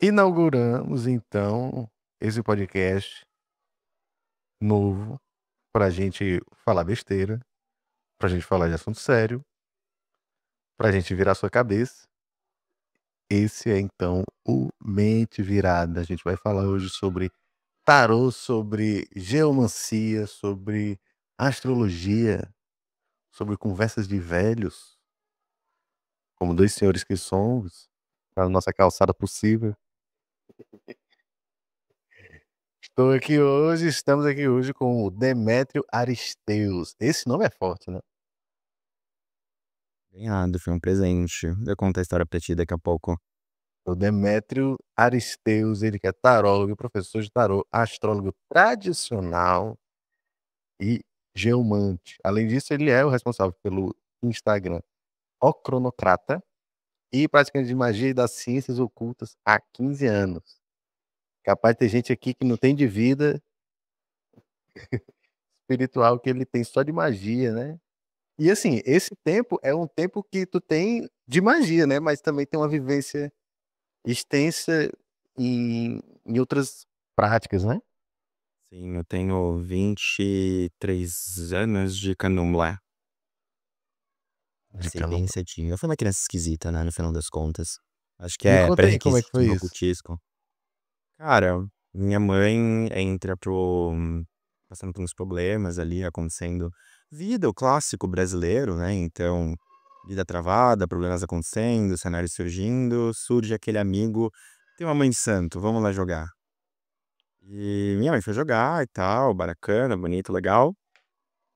Inauguramos, então, esse podcast novo pra gente falar besteira, pra gente falar de assunto sério, pra gente virar sua cabeça. Esse é, então, o Mente Virada. A gente vai falar hoje sobre tarô, sobre geomancia, sobre astrologia, sobre conversas de velhos, como dois senhores que somos, a nossa calçada possível. Estamos aqui hoje com o Demétrio Aristeus. Esse nome é forte, né? Ganhado, foi um presente. Eu conto a história pra ti daqui a pouco. O Demétrio Aristeus, ele que é tarólogo, professor de tarô, astrólogo tradicional e geomante. Além disso, ele é o responsável pelo Instagram O Cronocrata e praticante de magia e das ciências ocultas há 15 anos. Capaz de ter gente aqui que não tem de vida espiritual que ele tem só de magia, né? E assim, esse tempo é um tempo que tu tem de magia, né? Mas também tem uma vivência extensa em outras práticas, né? Sim, eu tenho 23 anos de candomblé. De Comecei bem Candomblé. cedinho. Eu fui uma criança esquisita, né, no final das contas. Acho que Me é conta aí como é que pré-requisito foi no isso. ocultismo. Cara, minha mãe entra passando por uns problemas ali, acontecendo. Vida, o clássico brasileiro, né? Então, vida travada, problemas acontecendo, cenários surgindo, surge aquele amigo. Tem uma mãe de santo, vamos lá jogar. E minha mãe foi jogar e tal, bacana, bonito, legal.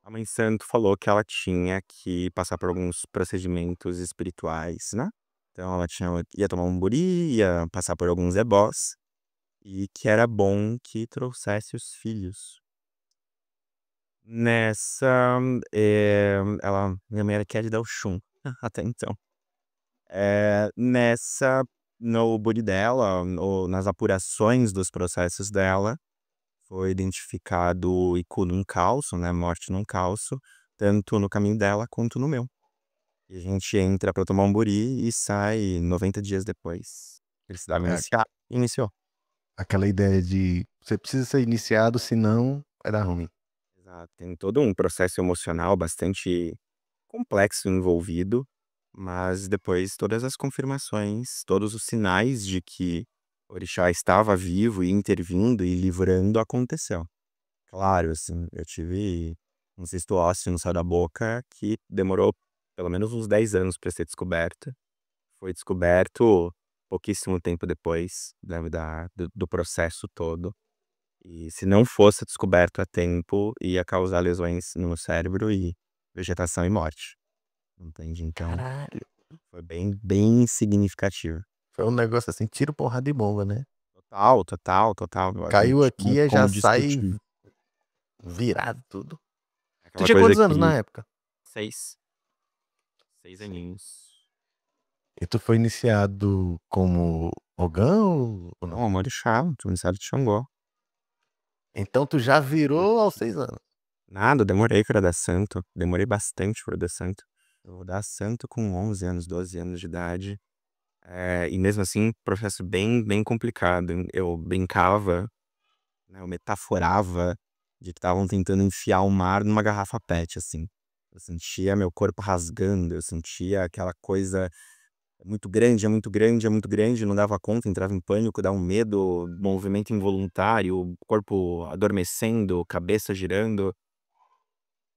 A mãe santo falou que ela tinha que passar por alguns procedimentos espirituais, né? Então ela ia tomar um buri, ia passar por alguns ebós, e que era bom que trouxesse os filhos. Nessa, minha mãe era que de dar o chum, até então. Nessa, no buri dela, nas apurações dos processos dela, foi identificado Iku num calço, né, morte num calço, tanto no caminho dela quanto no meu. E a gente entra pra tomar um buri e sai 90 dias depois. Precisava É iniciar, iniciou. aquela ideia de você precisa ser iniciado, senão vai dar ruim. Exato, tem todo um processo emocional bastante complexo envolvido, mas depois todas as confirmações, todos os sinais de que o orixá estava vivo e intervindo e livrando aconteceu. Claro, assim, eu tive um cisto ósseo no céu da boca que demorou pelo menos uns 10 anos para ser descoberto. Foi descoberto pouquíssimo tempo depois, né, do processo todo. E se não fosse descoberto a tempo, ia causar lesões no cérebro e vegetação e morte. Entende? Então, Caralho. foi bem significativo. Foi um negócio assim, tiro, porrada e bomba, né? Total, total, total. Não Caiu tinha aqui e já como sai discutir. virado tudo. Tu Aquela tinha coisa quantos anos que na época? 6, 6 aninhos. E tu foi iniciado como Ogão ou não? Não, Amorixá, tu me sabe de Xangô. Então tu já virou aos 6 anos. Nada, eu demorei pra dar santo. Demorei bastante pra dar santo. Eu vou dar santo com 11 anos, 12 anos de idade. E mesmo assim, processo bem complicado. Eu brincava, né, eu metaforava de que estavam tentando enfiar o mar numa garrafa PET, assim. Eu sentia meu corpo rasgando, eu sentia aquela coisa muito grande, é muito grande, é muito grande, não dava conta, entrava em pânico, dava um medo, movimento involuntário, corpo adormecendo, cabeça girando.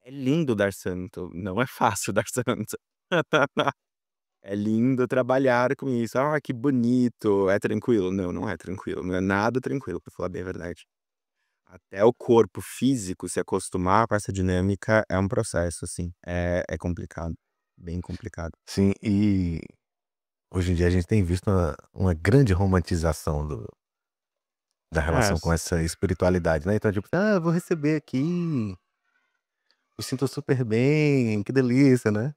É lindo dar santo, não é fácil dar santo. É lindo trabalhar com isso. "Ah, que bonito, é tranquilo?" Não, não é tranquilo, não é nada tranquilo, pra falar bem a verdade. Até o corpo físico se acostumar com essa dinâmica é um processo, assim, é complicado, bem complicado. Sim, e hoje em dia a gente tem visto uma grande romantização da É, relação com essa espiritualidade, né? Então, tipo, eu vou receber aqui, me sinto super bem, que delícia, né?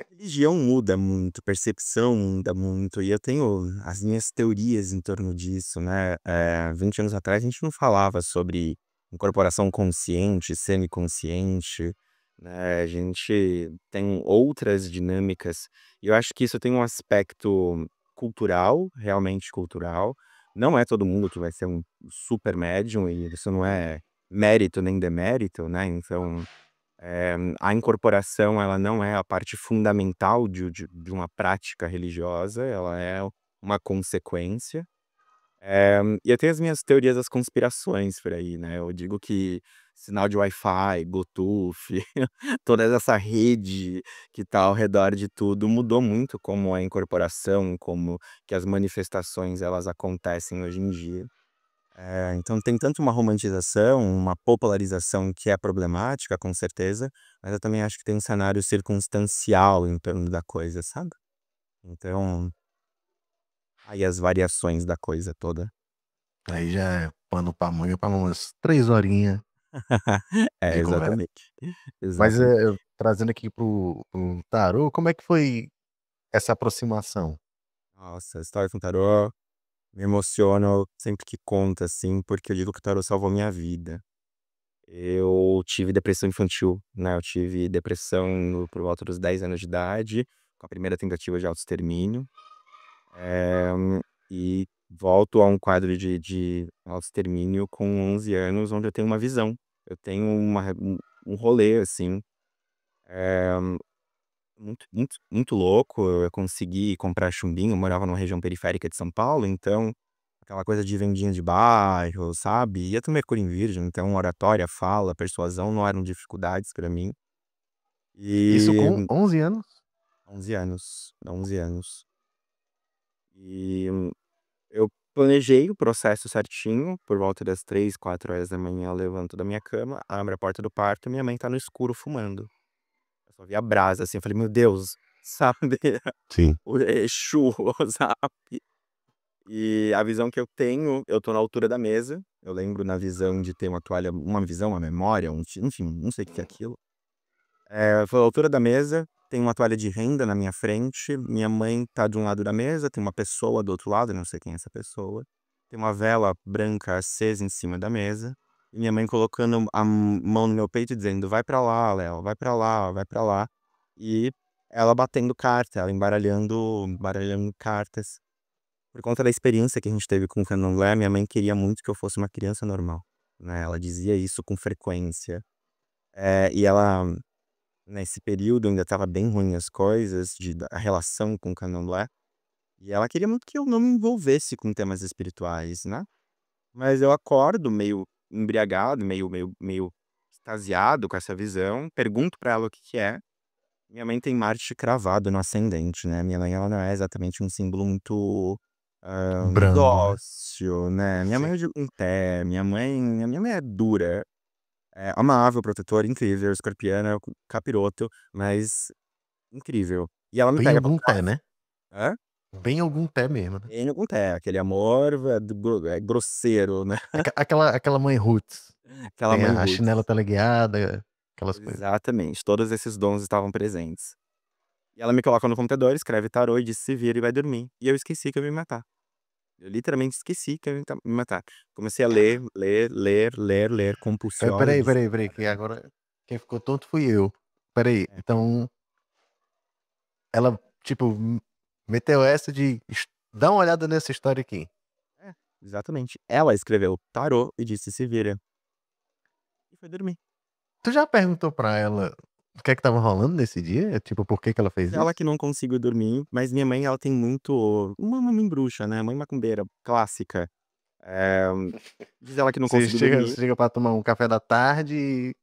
religião muda muito, percepção muda muito, e eu tenho as minhas teorias em torno disso, né. 20 anos atrás a gente não falava sobre incorporação consciente, semiconsciente, né, a gente tem outras dinâmicas, e eu acho que isso tem um aspecto cultural, realmente cultural. Não é todo mundo que vai ser um super médium e isso não é mérito nem demérito, né, então, a incorporação ela não é a parte fundamental de uma prática religiosa, ela é uma consequência. E eu tenho as minhas teorias das conspirações por aí, né, eu digo que sinal de Wi-Fi, Bluetooth, toda essa rede que tá ao redor de tudo mudou muito como a incorporação, como que as manifestações elas acontecem hoje em dia. Então tem tanto uma romantização, uma popularização que é problemática, com certeza, mas eu também acho que tem um cenário circunstancial em torno da coisa, sabe. Então, aí as variações da coisa toda. Aí já é pano pra manga pra umas 3 horinhas É, de conversa. exatamente. Mas, Exatamente. trazendo aqui para o tarô, como é que foi essa aproximação? Nossa, a história com o tarô me emociono sempre que conta, assim, porque eu digo que o tarô salvou minha vida. Eu tive depressão infantil, né, eu tive depressão por volta dos 10 anos de idade, com a primeira tentativa de autoextermínio, eh, e volto a um quadro de autoextermínio com 11 anos, onde eu tenho uma visão. Eu tenho um rolê, assim, eh, muito louco, eu consegui comprar chumbinho, eu morava numa região periférica de São Paulo, então, aquela coisa de vendinha de bairro, sabe, e eu também Mercúrio em Virgem, então oratória, fala, persuasão não eram dificuldades pra mim. Isso com E 11 anos? 11 anos, 11 anos. E eu planejei o processo certinho, por volta das 3, 4 horas da manhã eu levanto da minha cama, abro a porta do quarto, minha mãe tá no escuro fumando. Eu só via brasa, assim, eu falei: "Meu Deus", sabe, Sim. o Exu, sabe. E a visão que eu tô na altura da mesa, eu lembro na visão de ter uma toalha uma visão, uma memória, enfim, não sei o que que é aquilo. Foi à altura da mesa, tem uma toalha de renda na minha frente, minha mãe tá de um lado da mesa, tem uma pessoa do outro lado, eu não sei quem é essa pessoa, tem uma vela branca acesa em cima da mesa, e minha mãe colocando a mão no meu peito e dizendo: "Vai pra lá, Léo, vai pra lá, vai pra lá", e ela batendo carta, ela baralhando cartas. Por conta da experiência que a gente teve com o candomblé, minha mãe queria muito que eu fosse uma criança normal, né, ela dizia isso com frequência. E ela, nesse período, ainda estava bem ruim as coisas da relação com o candomblé, e ela queria muito que eu não me envolvesse com temas espirituais, né. Mas eu acordo meio embriagado, meio extasiado com essa visão, pergunto pra ela o que que é. Minha mãe tem Marte cravado no ascendente, né, minha mãe ela não é exatamente um símbolo muito, Brando, né? dócil, né, minha mãe Sim. eu digo em pé, minha mãe é dura, é amável, protetora, incrível, escorpiana, capiroto, mas incrível. E ela me Bem pega por algum pé, trás. né? Hã? Bem algum pé mesmo, né? Bem com pé, aquele amor grosseiro, né, Aquela mãe roots, aquela tem mãe a chinela roots. teleguiada, aquelas coisas. Exatamente, todos esses dons estavam presentes. E ela me coloca no computador, escreve tarô e diz: "Se vira e vai dormir". E eu esqueci que eu ia me matar. Eu literalmente esqueci que eu ia me matar. Comecei a ler, ler, ler, ler, ler Espera compulsivamente. aí, que agora quem ficou tonto fui eu. Espera aí, É, então ela, tipo, meteu essa de dá uma olhada nessa história aqui. é, exatamente. Ela escreveu tarô e disse: "Se vira", e foi dormir. Tu já perguntou pra ela o que é que estava rolando nesse dia? Tipo, por que que ela Diz fez ela isso? que não conseguiu dormir, mas minha mãe ela tem muito uma mãe bruxa, né, mãe macumbeira clássica. Eh, diz ela que não conseguiu dormir. Você chega pra tomar um café da tarde e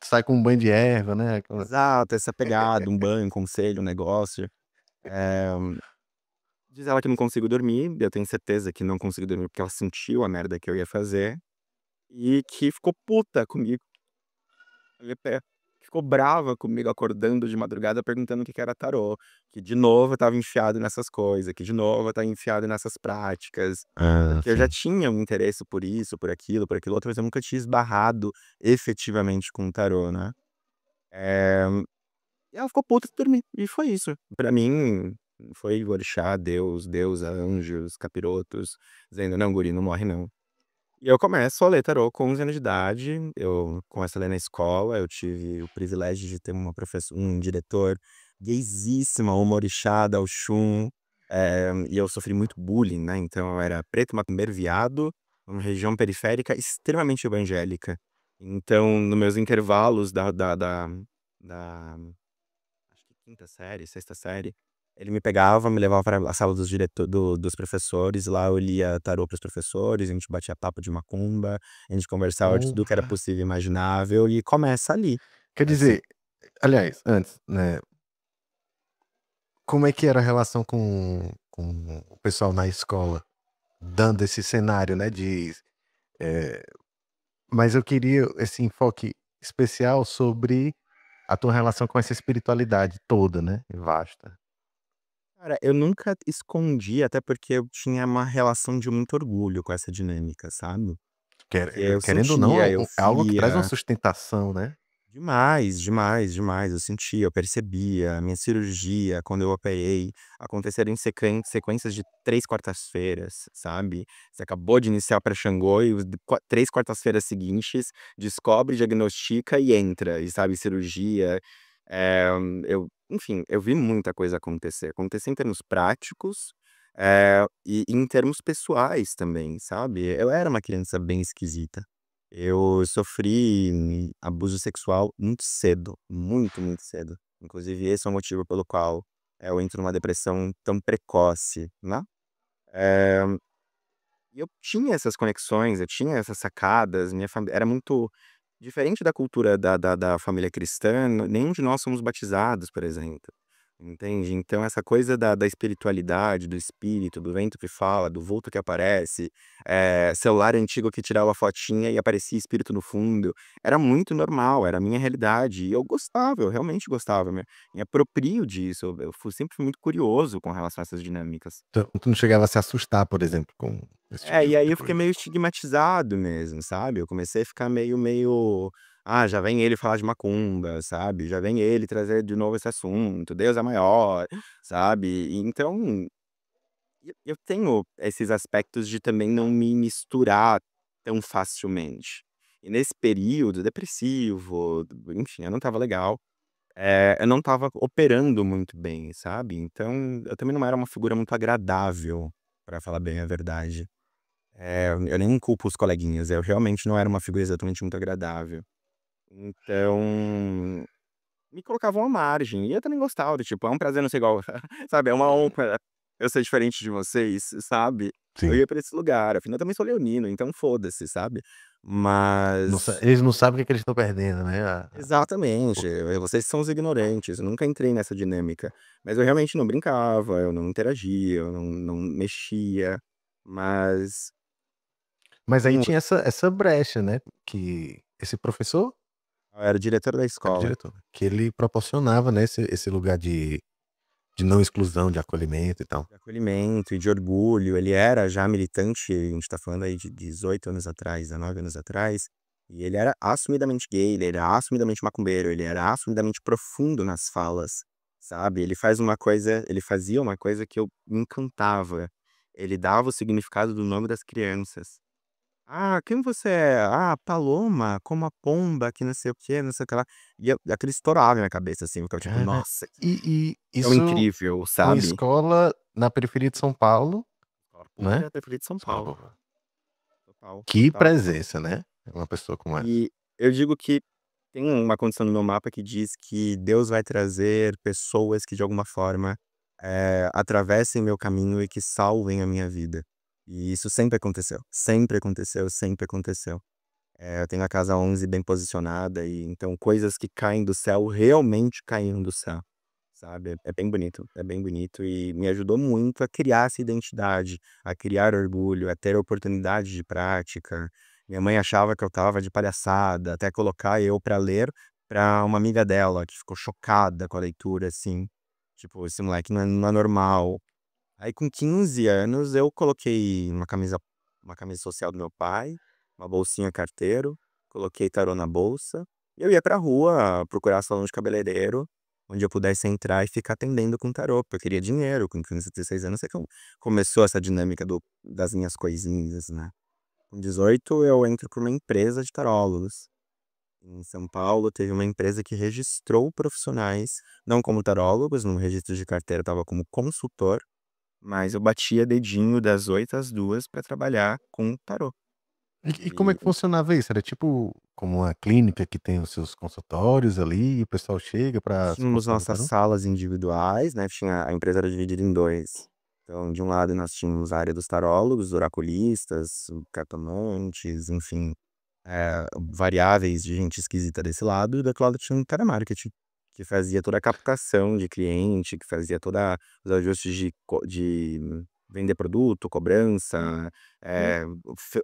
sai com um banho de erva, né, aquela Exato, essa pegada, um banho, um conselho, um negócio. Eh, diz ela que não conseguiu dormir, eu tenho certeza que não conseguiu dormir porque ela sentiu a merda que eu ia fazer, e que ficou puta comigo. Ele até ficou brava comigo acordando de madrugada perguntando o que que era tarô, que de novo eu estava enfiado nessas coisas, que de novo eu estava enfiado nessas práticas, Ah, porque eu já sim. tinha um interesse por isso, por aquilo outro, mas eu nunca tinha esbarrado efetivamente com o tarô, né. Eh, e ela ficou puta e dormi, e foi isso. Pra mim, foi orixá, Deus, deusa, anjos, capirotos, dizendo: "Não guri, não morre não". E eu começo a ler tarô com 11 anos de idade, eu começo a ler na escola, eu tive o privilégio de ter um diretor gaysíssimo, uma orixá da Oxum, E eu sofri muito bullying, né, então eu era preto, macumbeiro, viado, numa região periférica extremamente evangélica. Então, nos meus intervalos da acho que quinta série, sexta série, ele me pegava, me levava para a sala dos professores, lá eu lia tarô para os professores, a gente batia papo de macumba, a gente conversava de tudo que era Porra. possível e imaginável e começa ali, Quer assim. dizer, aliás, antes, né, como é que era a relação com o pessoal na escola, dando esse cenário, né, de, eh, mas eu queria esse enfoque especial sobre a tua relação com essa espiritualidade toda, né, vasta. Cara, eu nunca escondi, até porque eu tinha uma relação de muito orgulho com essa dinâmica, sabe. Porque eu Querendo ou não, sentia, eu é algo que traz uma via. sustentação, né. Demais, demais, demais. Eu sentia, eu percebia. A minha cirurgia, quando eu operei, aconteceram em sequências de 3 quartas-feiras, sabe. Você acabou de iniciar para Xangô e os 3 quartas-feiras seguintes, descobre, diagnostica e entra, e sabe, cirurgia. Eh, eu enfim, eu vi muita coisa acontecer. Acontecer em termos práticos, e em termos pessoais também, sabe. Eu era uma criança bem esquisita. Eu sofri abuso sexual muito cedo, muito, muito cedo. Inclusive esse é o motivo pelo qual, eu entro numa depressão tão precoce, né. Eh, e eu tinha essas conexões, eu tinha essas sacadas, minha família era muito diferente da cultura da família cristã, nenhum de nós somos batizados, por exemplo, entende. Então essa coisa da espiritualidade, do espírito, do vento que fala, do vulto que aparece, celular antigo que tirava a fotinha e aparecia espírito no fundo, era muito normal, era a minha realidade e eu gostava, eu realmente gostava, me aproprio disso, eu sempre fui muito curioso com relação a essas dinâmicas. Então, tu não chegava a se assustar, por exemplo, com esse tipo E aí de eu fiquei coisa? meio estigmatizado mesmo, sabe. Eu comecei a ficar meio: "Ah, já vem ele falar de macumba", sabe. "Já vem ele trazer de novo esse assunto, Deus é maior", sabe. E então, eu tenho esses aspectos de também não me misturar tão facilmente. E nesse período depressivo, enfim, eu não estava legal, eu não estava operando muito bem, sabe. Então, eu também não era uma figura muito agradável, pra falar bem a verdade. Eu nem culpo os coleguinhas, eu realmente não era uma figura exatamente muito agradável. Então, me colocavam à margem, e eu também gostava do tipo: "É um prazer não ser igual", sabe, "É uma honra eu ser diferente de vocês", sabe. Eu Sim. ia pra esse lugar, afinal eu também sou leonino, então foda-se, sabe. Não sa Mas eles não sabem o que eles estão perdendo, né, exatamente, o vocês são os ignorantes, eu nunca entrei nessa dinâmica. Mas eu realmente não brincava, eu não interagia, eu não mexia, mas mas aí tenho tinha essa brecha, né, que esse professor eu era diretor da era o escola. diretor, que ele proporcionava, né, esse lugar de não exclusão, de acolhimento e tal. De acolhimento e de orgulho, ele era já militante, a gente tá falando aí de 18 anos atrás, 19 anos atrás, e ele era assumidamente gay, ele era assumidamente macumbeiro, ele era assumidamente profundo nas falas, sabe. Ele fazia uma coisa que eu me encantava, ele dava o significado do nome das crianças. "Ah, quem você é?", "Ah, Paloma, como a pomba que não sei o quê, não sei o que lá", e aquilo estourava na minha cabeça, assim, eu ficava tipo: Cara, "Nossa, que e tão isso incrível", uma sabe. escola na periferia de São Paulo, Escola né. pública preferido de São Escola Paulo. pública. Total, Que total, total. presença, né, uma pessoa como essa. E eu digo que tem uma condição no meu mapa que diz que Deus vai trazer pessoas que de alguma forma, atravessem meu caminho e que salvem a minha vida. E isso sempre aconteceu, sempre aconteceu, sempre aconteceu. Eu tenho a casa 11 bem posicionada e então coisas que caem do céu realmente caíram do céu, sabe. É bem bonito e me ajudou muito a criar essa identidade, a criar orgulho, a ter oportunidade de prática. Minha mãe achava que eu estava de palhaçada, até colocar eu pra ler pra uma amiga dela, que ficou chocada com a leitura, assim, tipo: "Esse moleque não é normal". Aí com 15 anos eu coloquei uma camisa social do meu pai, uma bolsinha carteiro, coloquei tarô na bolsa, e eu ia pra rua procurar salão de cabeleireiro, onde eu pudesse entrar e ficar atendendo com tarô, porque eu queria dinheiro, com 15, 16 anos é que começou essa dinâmica das minhas coisinhas, né. Com 18 eu entro pra uma empresa de tarólogos. Em São Paulo teve uma empresa que registrou profissionais, não como tarólogos, no registro de carteira estava como consultor, mas eu batia dedinho das 8 às 2 pra trabalhar com tarô. E como é E que funcionava isso? Era tipo como uma clínica que tem os seus consultórios ali e o pessoal chega pra se tínhamos consultar com o nossas tarô? salas individuais, né, tinha a empresa era dividida em 2. Então, de um lado nós tínhamos a área dos tarólogos, oraculistas, cartomantes, enfim, variáveis de gente esquisita desse lado, e do outro lado tinha um telemarketing, que fazia toda a captação de cliente, que fazia toda os ajustes de vender produto, cobrança,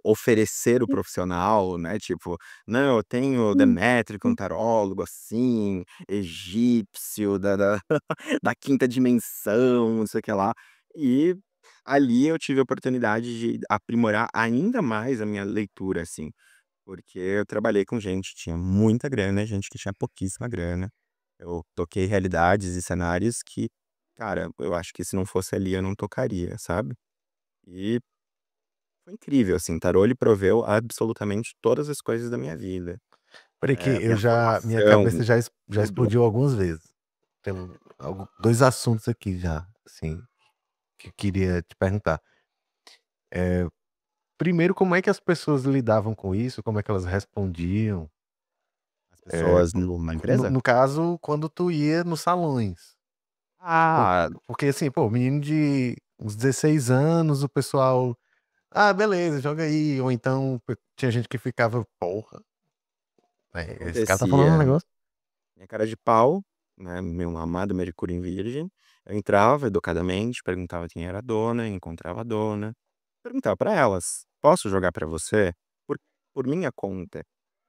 oferecer o profissional, né, tipo: "Não, eu tenho Demétrio, que é um tarólogo, assim, egípcio, da da quinta dimensão, não sei o que lá". E ali eu tive a oportunidade de aprimorar ainda mais a minha leitura, assim. Porque eu trabalhei com gente que tinha muita grana, gente que tinha pouquíssima grana. Eu toquei realidades e cenários que, cara, eu acho que se não fosse ali eu não tocaria, sabe. E foi incrível, assim, tarô ele proveu absolutamente todas as coisas da minha vida. Espera que eu Minha já minha formação, cabeça já tudo. explodiu algumas vezes. Tem 2 assuntos aqui já, assim, que eu queria te perguntar. Primeiro, como é que as pessoas lidavam com isso? Como é que elas respondiam? As Eh, pessoas na no empresa? no caso, quando tu ia nos salões. Po Ah, porque assim, pô, menino de uns 16 anos, o pessoal: "Ah, beleza, joga aí", ou então tinha gente que ficava: "Porra, esse cara tá falando um acontecia. negócio". Minha cara de pau, né, meu amado Mercúrio em Virgem, eu entrava educadamente, perguntava quem era a dona, encontrava a dona, perguntava pra elas: "Posso jogar pra você? Por por minha conta.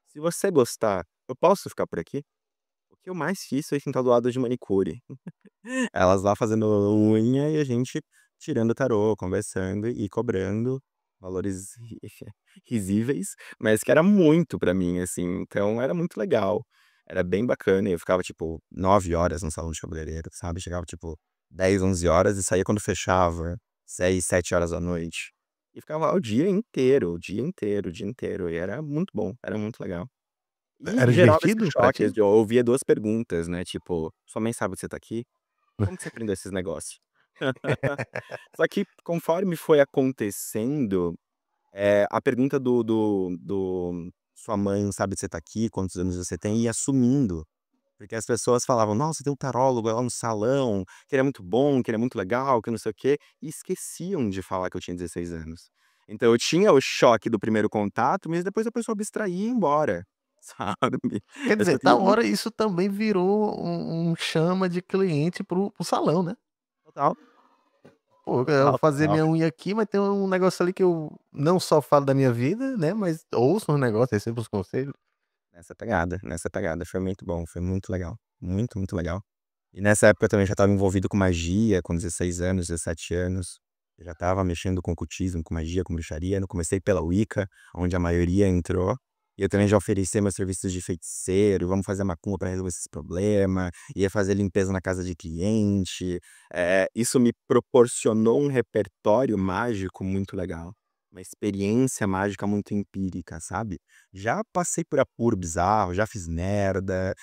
Se você gostar, eu posso ficar por aqui?". O que eu mais fiz foi sentar do lado de manicure. Elas lá fazendo unha e a gente tirando tarô, conversando e cobrando valores risíveis, mas que era muito pra mim, assim, então era muito legal. Era bem bacana e eu ficava, tipo, 9 horas no salão de cabeleireiro, sabe, chegava, tipo, 10, 11 horas e saía quando fechava, 6, 7 horas da noite. E ficava lá o dia inteiro, o dia inteiro, o dia inteiro, e era muito bom, era muito legal. E Era gerava esse divertido pra choque, ti? eu ouvia 2 perguntas, né, tipo: "Sua mãe sabe que você tá aqui? Como que você aprendeu esses negócios?". Só que conforme foi acontecendo, a pergunta do "Sua mãe sabe que você tá aqui, quantos anos você tem?", ia sumindo, porque as pessoas falavam: "Nossa, tem um tarólogo lá no salão, que ele é muito bom, que ele é muito legal, que não sei o quê", e esqueciam de falar que eu tinha 16 anos. Então eu tinha o choque do primeiro contato, mas depois a pessoa abstraía e ia embora, sabe. Quer Eu só dizer, tinha tal hora isso também virou um chama de cliente para o salão, né? total, Pô, eu total, fazer total. minha unha aqui, mas tem um negócio ali que eu não só falo da minha vida, né, mas ouço uns negócios, recebo os conselhos. Nessa pegada, foi muito bom, foi muito legal, muito, muito legal. E nessa época eu também já estava envolvido com magia, com 16 anos, 17 anos, eu já estava mexendo com ocultismo, com magia, com bruxaria, eu comecei pela Wicca, onde a maioria entrou, e eu também já oferecia meus serviços de feiticeiro, vamos fazer macumba para resolver esses problema, ia fazer limpeza na casa de cliente, isso me proporcionou um repertório mágico muito legal, uma experiência mágica muito empírica, sabe. Já passei por apuro bizarro, já fiz merda,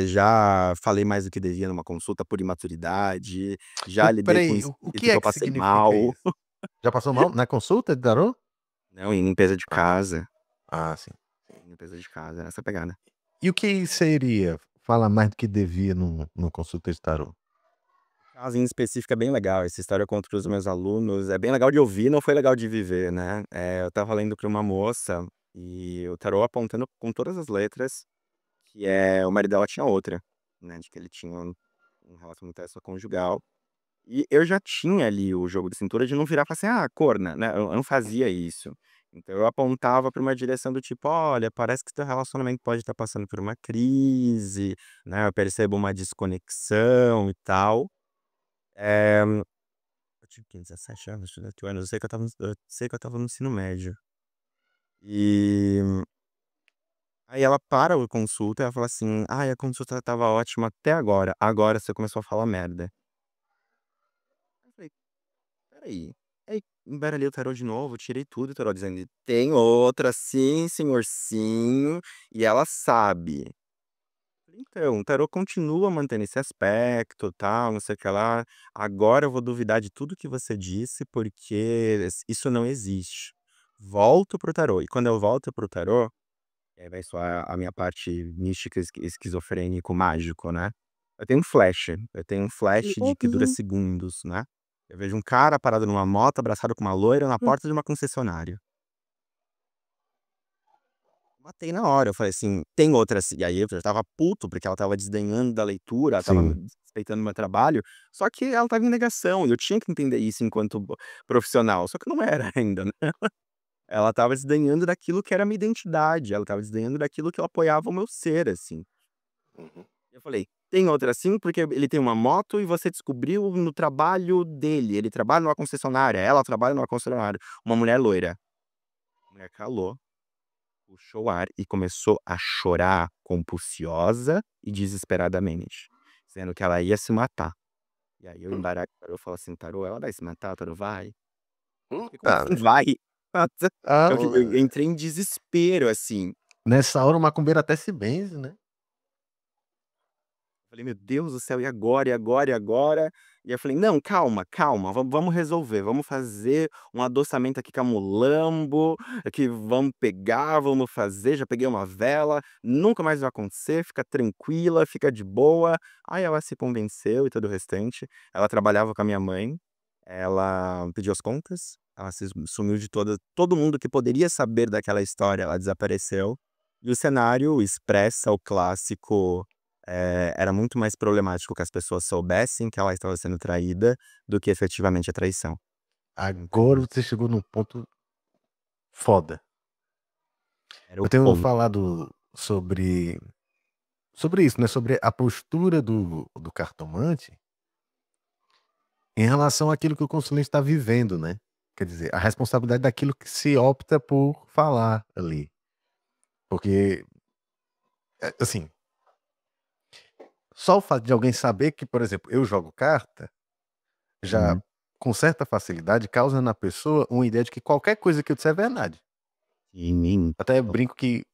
já falei mais do que devia numa consulta por imaturidade, já lidei Espera com aí, o espírito que que é eu que passei significa mal. isso? Já passou mal na consulta de tarô? Não, em limpeza de Ah, casa, sim. em limpeza de casa, nessa pegada. E o que seria falar mais do que devia numa consulta de tarô? Caso em específico é bem legal, essa história eu conto para os meus alunos, é bem legal de ouvir, não foi legal de viver, né. Eu estava lendo para uma moça, e o tarô apontando com todas as letras que, o marido dela tinha outra, né, de que ele tinha um relacionamento extraconjugal. E eu já tinha ali o jogo de cintura de não virar e falar assim: "Ah, corna", né, eu não fazia isso. Então eu apontava para uma direção do tipo: "Olha, parece que teu relacionamento pode estar passando por uma crise, né, eu percebo uma desconexão e tal". Eh, eu tinha o quê? 17 anos, 18 anos, eu sei que eu estava no ensino médio. E aí ela para a consulta e ela fala assim: "Ai, a consulta estava ótima até agora, agora você começou a falar merda". Eu falei: "Espera aí". Aí embaralhei o tarô de novo, tirei tudo, o tarô dizendo: "Tem outra sim, senhor sim, e ela sabe". Então, o tarô continua mantendo esse aspecto, tal, não sei o que lá. Agora eu vou duvidar de tudo que você disse, porque isso não existe. Volto pro tarô. E quando eu volto pro tarô, e aí vai soar a minha parte mística, esquizofrênico, mágico, né? Eu tenho um flash. Eu tenho um flash que dura segundos, né? Eu vejo um cara parado numa moto, abraçado com uma loira na porta de uma concessionária. Matei na hora, eu falei assim: "Tem outra e aí eu já estava puto, porque ela estava desdenhando da leitura, ela estava Sim. desrespeitando o meu trabalho, só que ela estava em negação, e eu tinha que entender isso enquanto profissional, só que não era ainda, né. Ela estava desdenhando daquilo que era a minha identidade, ela estava desdenhando daquilo que eu apoiava o meu ser, assim. Uhum. Eu falei: "Tem outra sim, porque ele tem uma moto e você descobriu no trabalho dele, ele trabalha numa concessionária, ela trabalha numa concessionária, uma mulher loira". A mulher calou. Puxou o ar e começou a chorar compulsiosa e desesperadamente, dizendo que ela ia se matar. E aí eu embaralho o tarô e falo assim: "Tarô, ela vai se matar? Tarô, vai?" Eu "Como Tá. assim vai?" Nossa, Ah, eu entrei em desespero, assim. nessa hora o macumbeiro até se benze, né. Falei: "Meu Deus do céu, e agora, e agora, e agora?" E eu falei: "Não, calma, calma, vamos resolver, vamos fazer um adoçamento aqui camulâmbo, aqui vamos pegar, vamos fazer", já peguei uma vela, "nunca mais vai acontecer, fica tranquila, fica de boa". Aí ela se convenceu e todo o restante. Ela trabalhava com a minha mãe, ela pediu as contas, ela se sumiu de todo mundo que poderia saber daquela história, ela desapareceu. E o cenário expressa o clássico era muito mais problemático que as pessoas soubessem que ela estava sendo traída, do que efetivamente a traição. Não tem Agora isso. você chegou num ponto foda. Era o Eu tenho ponto. falado sobre isso, né, sobre a postura do cartomante em relação àquilo que o consulente está vivendo, né. Quer dizer, a responsabilidade daquilo que se opta por falar ali. Porque, assim, só o fato de alguém saber que, por exemplo, eu jogo carta, já Uhum. com certa facilidade causa na pessoa uma ideia de que qualquer coisa que eu disser é verdade. Sim. Até brinco que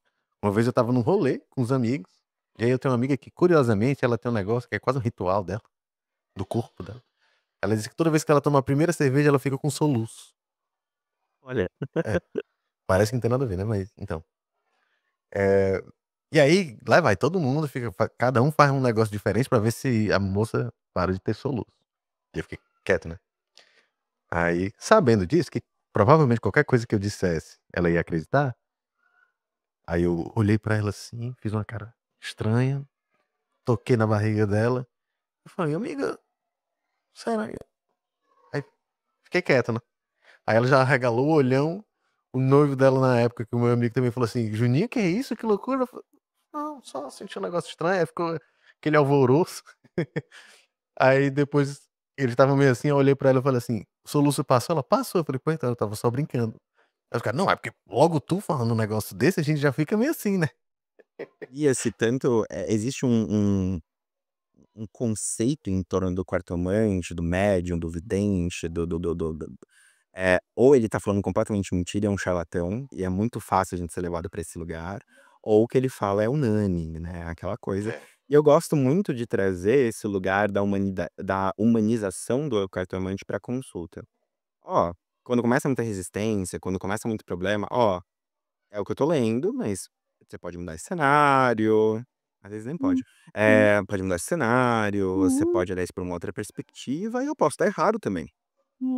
uma vez eu estava num rolê com os amigos, e aí eu tenho uma amiga que curiosamente ela tem um negócio que é quase um ritual dela, do corpo dela. Ela diz que toda vez que ela toma a primeira cerveja ela fica com soluço. Olha, É, parece que não tem nada a ver, né, mas então. Eh, e aí, lá vai todo mundo, fica cada um faz um negócio diferente pra ver se a moça para de ter soluço. E eu fiquei quieto, né. Aí, sabendo disso, que provavelmente qualquer coisa que eu dissesse, ela ia acreditar, aí eu olhei pra ela assim, fiz uma cara estranha, toquei na barriga dela, eu falei: "Amiga, será que" aí fiquei quieto, né. Aí ela já arregalou o olhão, o noivo dela na época, que o meu amigo também falou assim: "Juninho, que é isso? Que loucura". Eu falei: "Não, só senti um negócio estranho", aí ficou aquele alvoroço. Aí depois ele estava meio assim, eu olhei pra ela e falei assim: "O soluço passou?" Ela: "Passou". Eu falei: "Pô, então, eu estava só brincando". Aí os caras: "Não, é porque logo tu falando um negócio desse, a gente já fica meio assim, né". e esse tanto existe um conceito em torno do cartomante, do médium, do vidente, ou ele tá falando completamente mentira, é um charlatão, e é muito fácil a gente ser levado pra esse lugar, ou o que ele fala é unânime, né, aquela coisa. É. E eu gosto muito de trazer esse lugar da humanização do cartomante pra consulta. Ó, quando começa muita resistência, quando começa muito problema, ó, é o que eu tô lendo, mas você pode mudar esse cenário, às vezes nem pode. Pode mudar esse cenário, você pode olhar isso por uma outra perspectiva, e eu posso estar errado também.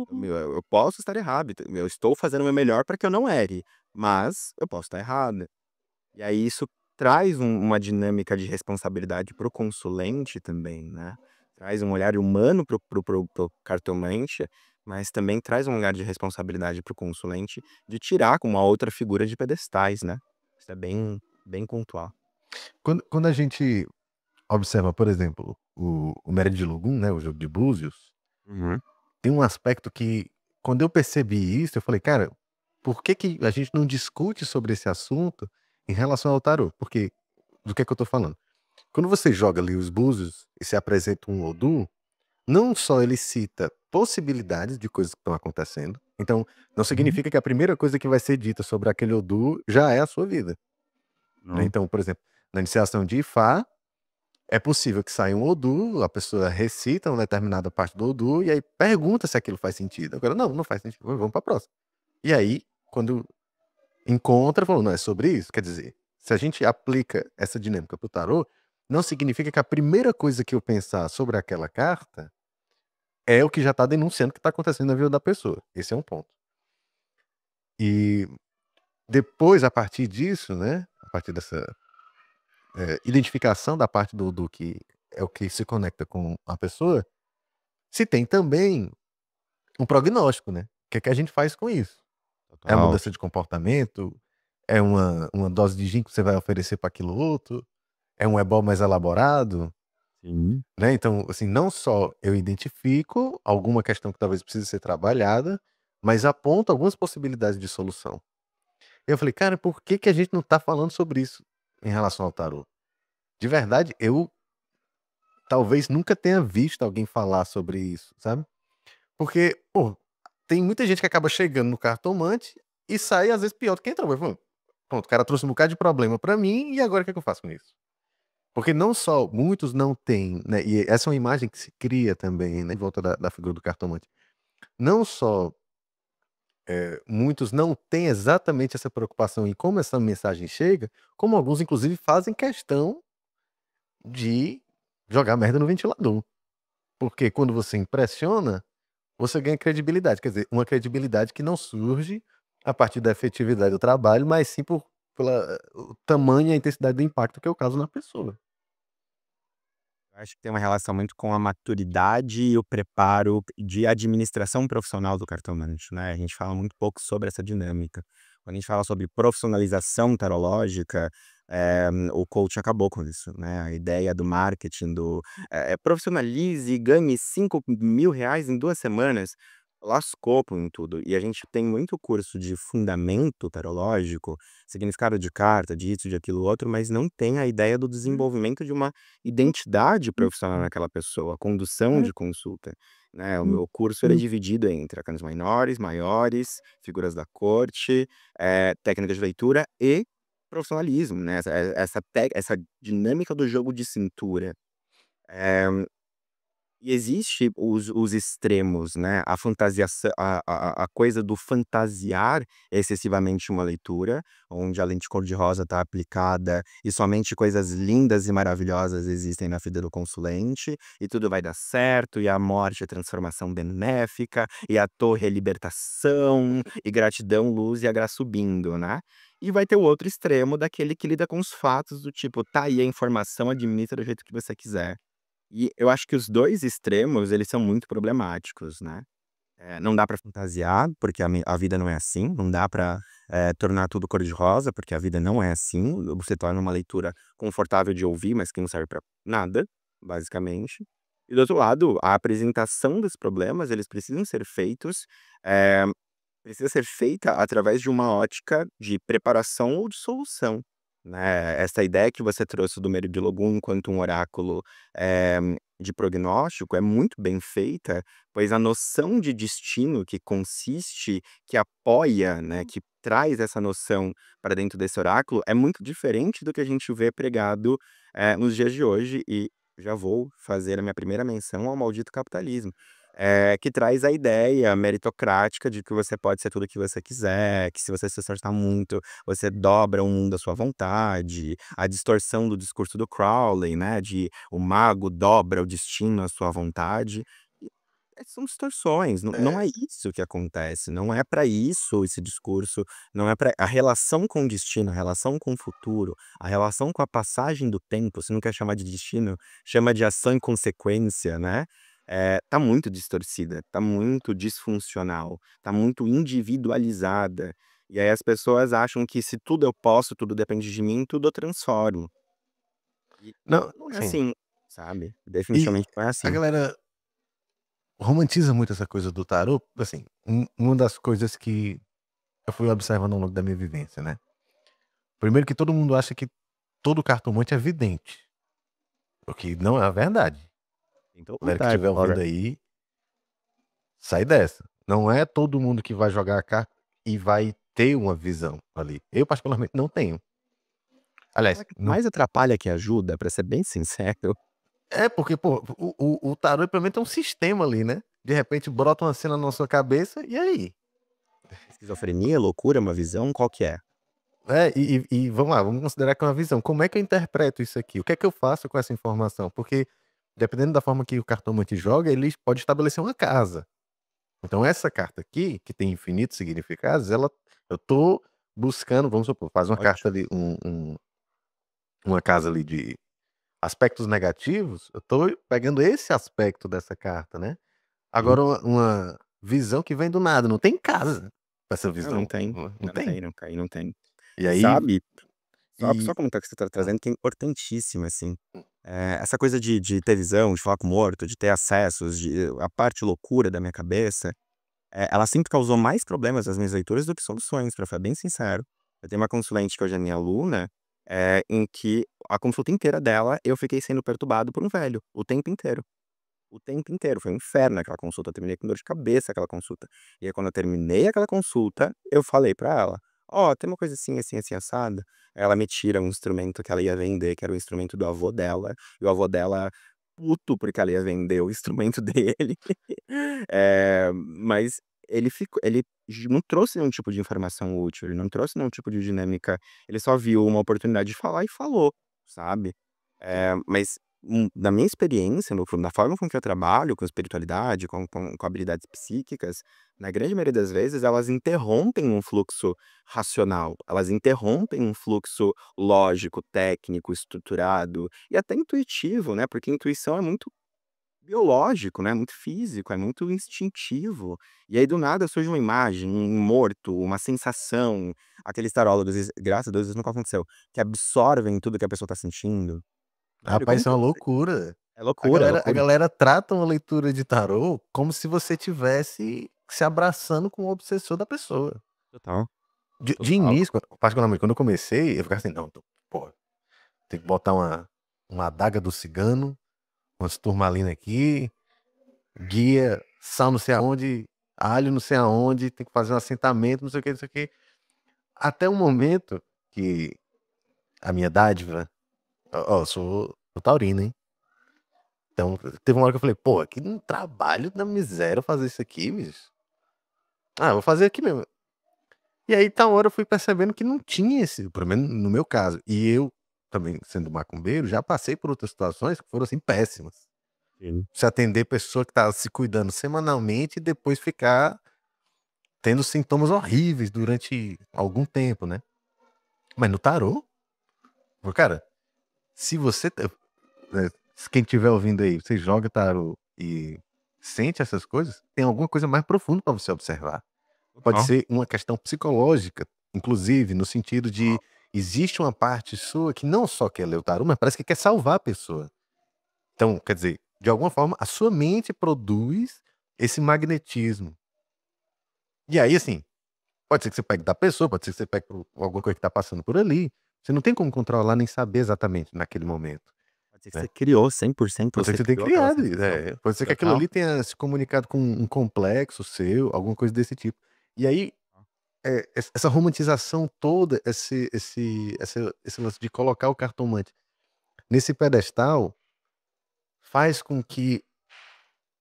Eu posso estar errado, eu estou fazendo o meu melhor para que eu não erre, mas eu posso estar errado. E aí isso traz uma dinâmica de responsabilidade para o consulente também, né. Traz um olhar humano para o cartomante, mas também traz um lugar de responsabilidade para o consulente de tirar com uma outra figura de pedestais, né. Isso é bem pontual. Quando a gente observa, por exemplo, o Mérito de Logum, né, o jogo de búzios, Uhum. tem um aspecto que, quando eu percebi isso, eu falei: "Cara, por que que a gente não discute sobre esse assunto em relação ao tarô?" Porque do que eu tô falando? Quando você joga ali os búzios e se apresenta um Odum, não só ele cita possibilidades de coisas que estão acontecendo, então não significa que a primeira coisa que vai ser dita sobre aquele Odum já é a sua vida, né. Não. Então, por exemplo, na iniciação de Ifá, É possível que saia um Odu, a pessoa recita uma determinada parte do Odu e aí pergunta se aquilo faz sentido. Agora, não faz sentido, vamos pra próxima. E aí, quando encontra, falou, não, é sobre isso. Quer dizer, se a gente aplica essa dinâmica pro tarô, não significa que a primeira coisa que eu pensar sobre aquela carta é o que já tá denunciando o que tá acontecendo na vida da pessoa. Esse é um ponto. E depois, a partir disso, né, a partir dessa identificação da parte do que é o que se conecta com a pessoa, se tem também um prognóstico, né? O que é que a gente faz com isso? É a Total. mudança de comportamento? É uma dose de ginkgo que você vai oferecer para aquilo outro? É um ebol mais elaborado? Sim. Né? Então, assim, não só eu identifico alguma questão que talvez precise ser trabalhada, mas aponto algumas possibilidades de solução. Eu falei, cara, por que que a gente não tá falando sobre isso em relação ao tarô? De verdade, eu talvez nunca tenha visto alguém falar sobre isso, sabe? Porque, pô, tem muita gente que acaba chegando no cartomante e sai, às vezes, pior do que entrou. Mas, pronto, o cara trouxe um bocado de problema pra mim e agora o que é que eu faço com isso? Porque não só muitos não têm, né? E essa é uma imagem que se cria também, né? Em volta da figura do cartomante. Não só muitos não têm exatamente essa preocupação em como essa mensagem chega, como alguns, inclusive, fazem questão de jogar merda no ventilador. Porque quando você impressiona, você ganha credibilidade. Quer dizer, uma credibilidade que não surge a partir da efetividade do trabalho, mas sim pela o tamanho e a intensidade do impacto que eu causo na pessoa. Eu acho que tem uma relação muito com a maturidade e o preparo de administração profissional do cartomante, né. A gente fala muito pouco sobre essa dinâmica. Quando a gente fala sobre profissionalização tarológica, o coach acabou com isso, né. A ideia do marketing profissionalize e ganhe R$ 5.000 em 2 semanas, lascou com tudo. E a gente tem muito curso de fundamento tarológico, significado de carta, disso, de aquilo outro, mas não tem a ideia do desenvolvimento de uma identidade profissional naquela pessoa, condução de consulta, né. O meu curso ele é dividido entre arcanos menores, maiores, figuras da corte, técnicas de leitura e profissionalismo, né, essa dinâmica do jogo de cintura. Eh e existe os extremos, né, a fantasiação a coisa do fantasiar excessivamente uma leitura, onde a lente cor-de-rosa está aplicada e somente coisas lindas e maravilhosas existem na vida do consulente, e tudo vai dar certo, e a morte é transformação benéfica, e a torre é libertação, e gratidão, luz e a graça subindo, né. E vai ter o outro extremo daquele que lida com os fatos do tipo: "Tá aí a informação, administra do jeito que você quiser". E eu acho que os 2 extremos, eles são muito problemáticos, né. Não dá pra fantasiar, porque a vida não é assim, não dá pra, tornar tudo cor-de-rosa, porque a vida não é assim, você torna uma leitura confortável de ouvir, mas que não serve pra nada, basicamente. E do outro lado, a apresentação dos problemas, eles precisam ser feitos, eh, precisa ser feita através de uma ótica de preparação ou de solução, né. Essa ideia que você trouxe do Meridilogum enquanto um oráculo, eh, de prognóstico é muito bem feita, pois a noção de destino que apoia, né, que traz essa noção para dentro desse oráculo, é muito diferente do que a gente vê pregado, nos dias de hoje e já vou fazer a minha primeira menção ao maldito capitalismo. Que traz a ideia meritocrática de que você pode ser tudo o que você quiser, que se você se esforçar muito, você dobra o mundo à sua vontade, a distorção do discurso do Crowley, né, de o mago dobra o destino à sua vontade. E, são distorções, não é É. isso que acontece, não é para isso esse discurso, não é para a relação com o destino, a relação com o futuro, a relação com a passagem do tempo, se não quer chamar de destino, chama de ação e consequência, né, tá muito distorcida, tá muito disfuncional, tá muito individualizada. E aí as pessoas acham que se tudo eu posso, tudo depende de mim, tudo eu transformo. E Não, não é assim, assim, sabe, e definitivamente não é a assim. galera romantiza muito essa coisa do tarô, assim, uma das coisas que eu fui observando ao longo da minha vivência, né. Primeiro que todo mundo acha que todo cartomante é vidente, o que não é a verdade. Então A galera que tá, estiver ouvindo olha, aí, sai dessa. Não é todo mundo que vai jogar a carta e vai ter uma visão ali. Eu particularmente não tenho. Aliás, Será que não mais atrapalha que ajuda, pra ser bem sincero? é porque, pô, o tarô pelo menos tem um sistema ali, né. De repente brota uma cena na sua cabeça, e aí? Esquizofrenia, loucura, uma visão, qual que é? É, e vamos lá, vamos considerar que é uma visão. Como é que eu interpreto isso aqui? O que é que eu faço com essa informação? Porque, dependendo da forma que o cartomante joga, ele pode estabelecer uma casa. Então essa carta aqui, que tem infinitos significados, eu tô buscando, vamos supor, faz uma carta Ótimo. ali, uma casa ali de aspectos negativos, eu tô pegando esse aspecto dessa carta, né. Sim. Agora uma visão que vem do nada, não tem casa pra essa Não, não visão, tem. não Não tem. tem, não tem, não tem. E E aí sabe, só e comentar o que você tá hã, trazendo que é importantíssimo, assim, essa coisa de ter visão, de falar com o morto, de ter acessos, de a parte loucura da minha cabeça, ela sempre causou mais problemas nas minhas leituras do que soluções, pra ser bem sincero. Eu tenho uma consulente que hoje é minha aluna, em que a consulta inteira dela, eu fiquei sendo perturbado por um velho, o tempo inteiro. O tempo inteiro, foi um inferno aquela consulta, eu terminei com dor de cabeça aquela consulta. E aí quando eu terminei aquela consulta, eu falei pra ela: "Ó, tem uma coisa assim, assim, assim, assado". Ela me tira um instrumento que ela ia vender, que era o instrumento do avô dela, e o avô dela puto porque ela ia vender o instrumento dele. Mas ele não trouxe nenhum tipo de informação útil, ele não trouxe nenhum tipo de dinâmica, ele só viu uma oportunidade de falar e falou, sabe. Mas da minha experiência, na forma com que eu trabalho com espiritualidade, com habilidades psíquicas, na grande maioria das vezes elas interrompem um fluxo racional, elas interrompem um fluxo lógico, técnico, estruturado e até intuitivo, né, porque intuição é muito biológico, né, muito físico, é muito instintivo. E aí do nada surge uma imagem, um morto, uma sensação, aqueles tarólogos, graças a Deus isso nunca aconteceu, que absorvem tudo que a pessoa tá sentindo. Velho, rapaz, como isso é que uma você loucura. é A loucura, é galera a loucura. galera trata uma leitura de tarô como se você tivesse se abraçando com o obsessor da pessoa. Total, De total. início, particularmente quando eu comecei, eu ficava assim: "Não, pô, tem que botar uma adaga do cigano, umas turmalina aqui, guia, sal não sei aonde, alho não sei aonde, tem que fazer um assentamento, não sei o que, não sei o quê". Até o momento que a minha dádiva, eu sou taurino, hein. Então, teve uma hora que eu falei: "Pô, que um trabalho da miséria fazer isso aqui, bicho. Ah, vou fazer aqui mesmo". E aí, tal hora eu fui percebendo que não tinha esse, pelo menos no meu caso. E eu, também sendo macumbeiro, já passei por outras situações que foram, assim, péssimas. Sim. Você atender pessoa que tá se cuidando semanalmente e depois ficar tendo sintomas horríveis durante algum tempo, né. Mas no tarô, pô, cara, se você se quem estiver ouvindo aí, você joga tarô e sente essas coisas, tem alguma coisa mais profunda pra você observar. Pode Total. ser uma questão psicológica, inclusive, no sentido de existe uma parte sua que não só quer ler o tarô, mas parece que quer salvar a pessoa. Então, quer dizer, de alguma forma, a sua mente produz esse magnetismo. E aí, assim, pode ser que você pegue da pessoa, pode ser que você pegue por alguma coisa que tá passando por ali. Você não tem como controlar nem saber exatamente naquele momento, Pode ser que você né. criou 100%, Pode ser você que você tenha criou aquela criado, sensação. pode ser que aquilo Total. ali tenha se comunicado com um complexo seu, alguma coisa desse tipo. E aí, essa romantização toda, esse lance de colocar o cartomante nesse pedestal, faz com que